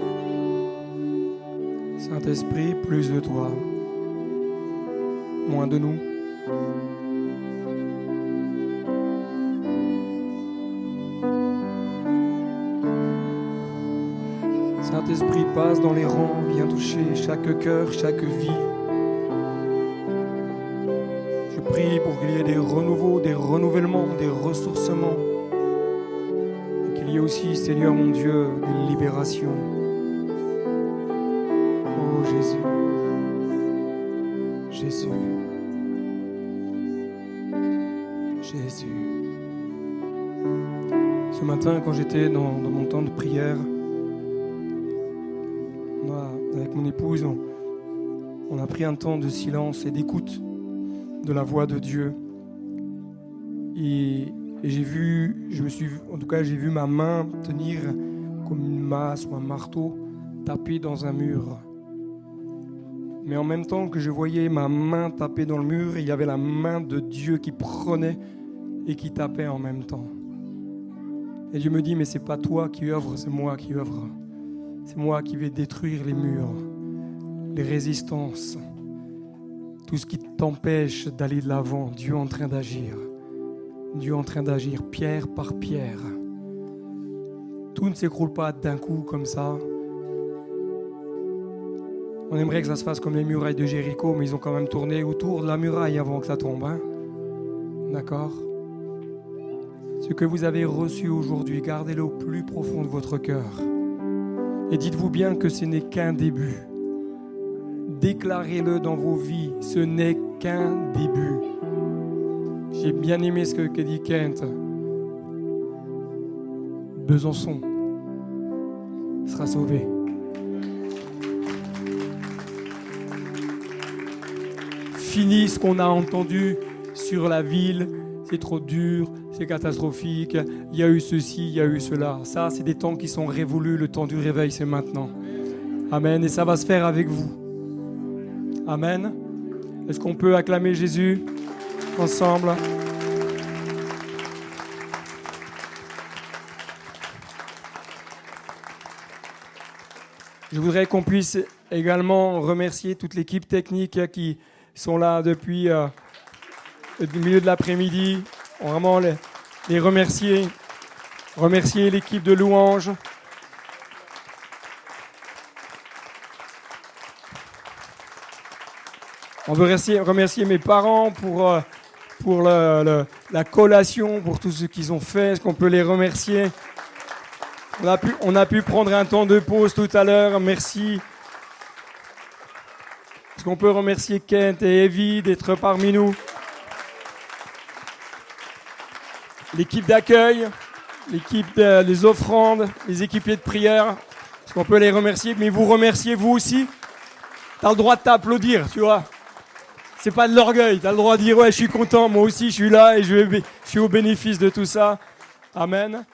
Saint-Esprit, plus de toi. Moins de nous. Saint-Esprit, passe dans les rangs, viens toucher chaque cœur, chaque vie. Je prie pour qu'il y ait des renouveaux, des renouvellements, des ressourcements. Et qu'il y ait aussi, Seigneur mon Dieu, des libérations. Oh Jésus. Jésus. Jésus. Ce matin, quand j'étais dans mon temps de prière, avec mon épouse, on a pris un temps de silence et d'écoute de la voix de Dieu. Et j'ai vu ma main tenir comme une masse ou un marteau taper dans un mur. Mais en même temps que je voyais ma main taper dans le mur, il y avait la main de Dieu qui prenait et qui tapait en même temps. Et Dieu me dit, mais c'est pas toi qui œuvres, c'est moi qui œuvre. C'est moi qui vais détruire les murs, les résistances, tout ce qui t'empêche d'aller de l'avant. Dieu est en train d'agir. Dieu est en train d'agir pierre par pierre. Tout ne s'écroule pas d'un coup comme ça. On aimerait que ça se fasse comme les murailles de Jéricho, mais ils ont quand même tourné autour de la muraille avant que ça tombe. Hein? D'accord ? Ce que vous avez reçu aujourd'hui, gardez-le au plus profond de votre cœur. Et dites-vous bien que ce n'est qu'un début. Déclarez-le dans vos vies, ce n'est qu'un début. J'ai bien aimé ce que dit Kent. Besançon sera sauvé. Fini ce qu'on a entendu sur la ville. C'est trop dur, c'est catastrophique, il y a eu ceci, il y a eu cela. Ça, c'est des temps qui sont révolus, le temps du réveil, c'est maintenant. Amen, et ça va se faire avec vous. Amen. Est-ce qu'on peut acclamer Jésus ensemble? Je voudrais qu'on puisse également remercier toute l'équipe technique qui sont là depuis... du milieu de l'après-midi, vraiment les remercier l'équipe de louanges. On veut remercier mes parents pour la collation, pour tout ce qu'ils ont fait. Est-ce qu'on peut les remercier? On a pu prendre un temps de pause tout à l'heure, merci. Est-ce qu'on peut remercier Kent et Evie d'être parmi nous? L'équipe d'accueil, l'équipe des offrandes, les équipiers de prière. Est-ce qu'on peut les remercier? Mais vous remerciez vous aussi. Tu as le droit de t'applaudir, tu vois. C'est pas de l'orgueil. Tu as le droit de dire, ouais, je suis content, moi aussi, je suis là et je suis au bénéfice de tout ça. Amen.